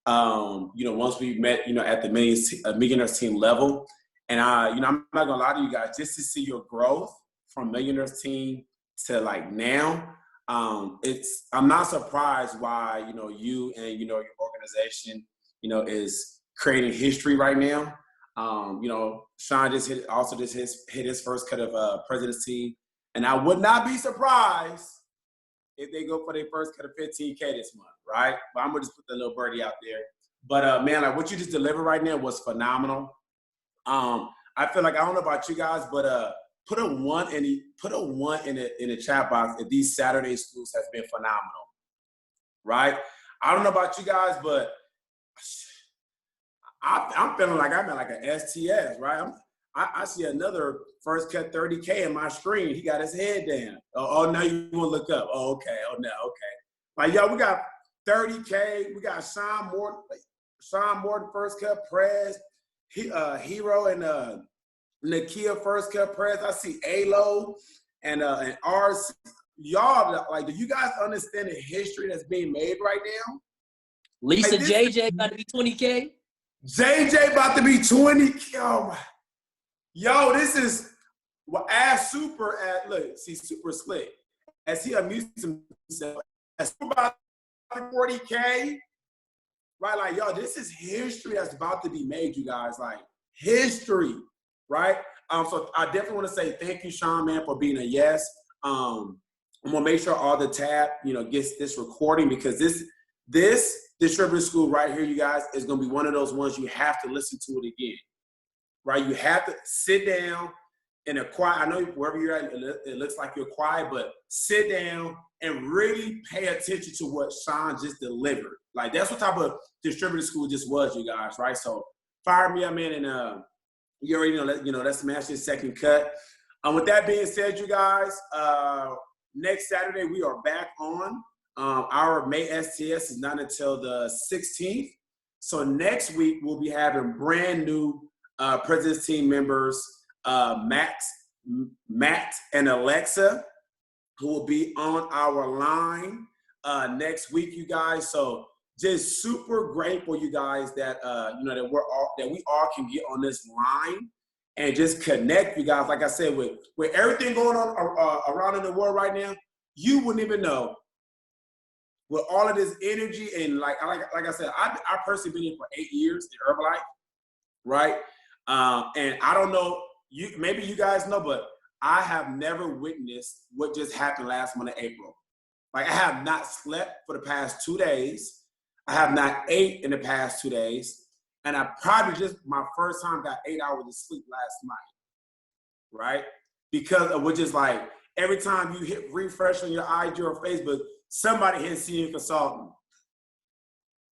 You know, once we met, you know, at the Millionaires Team level, and you know, I'm not gonna lie to you guys, just to see your growth from Millionaires Team to like now, I'm not surprised why, you know, you and, you know, your organization, you know, is creating history right now. You know, Shaun just hit his first cut of President's Team, and I would not be surprised if they go for their first cut of 15K this month, right? But I'm gonna just put the little birdie out there. But man, like what you just delivered right now was phenomenal. I feel like, I don't know about you guys, but put a 1 in the chat box if these Saturday schools has been phenomenal, right? I don't know about you guys, but I'm feeling like I'm at like an STS, right? I see another first cut 30K in my screen. He got his head down. Oh, now you want to look up. Oh, okay. Oh, no, okay. Like, yo, we got 30K. We got Shaun Morton first cut press. Hero and Nakia first cut press. I see ALO and RC. Y'all, like, do you guys understand the history that's being made right now? Lisa like JJ about to be 20K. JJ about to be 20K. Oh my. Yo, this is as Super at look, see Super slick. As he amused himself, as Super about 40K, right? Like, yo, this is history that's about to be made, you guys. Like history, right? So I definitely want to say thank you, Shaun, man, for being a yes. I'm gonna make sure all the tab, you know, gets this recording, because this distributor school right here, you guys, is gonna be one of those ones you have to listen to it again. Right, you have to sit down in a quiet. I know wherever you're at, it looks like you're quiet, but sit down and really pay attention to what Shaun just delivered. Like that's what type of distributor school this was, you guys. Right, so fire me up, man, and you already know, let's smash this second cut. With that being said, you guys, next Saturday we are back on. Our May STS is not until the 16th. So next week we'll be having brand new President's Team members, Matt and Alexa, who will be on our line next week, you guys. So just super grateful, you guys, that that we all can get on this line and just connect, you guys. Like I said, with everything going on around in the world right now, you wouldn't even know. With all of this energy and like I said, I personally been here for 8 years in Herbalife, right? And I don't know, maybe you guys know, but I have never witnessed what just happened last month in April. Like, I have not slept for the past 2 days. I have not ate in the past 2 days. And I probably just, my first time, got 8 hours of sleep last night, right? Because of which is like, every time you hit refresh on your IG or Facebook, somebody hitting senior consultant,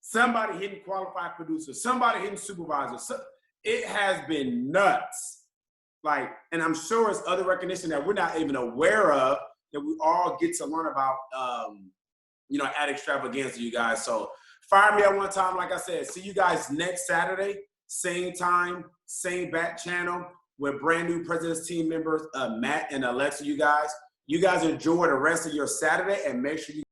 somebody hitting qualified producer, somebody hitting supervisor. So it has been nuts. Like, and I'm sure it's other recognition that we're not even aware of that we all get to learn about, at Extravaganza, you guys. So fire me up one time. Like I said, see you guys next Saturday, same time, same back channel with brand new President's Team members, Matt and Alexa, you guys. You guys enjoy the rest of your Saturday and make sure you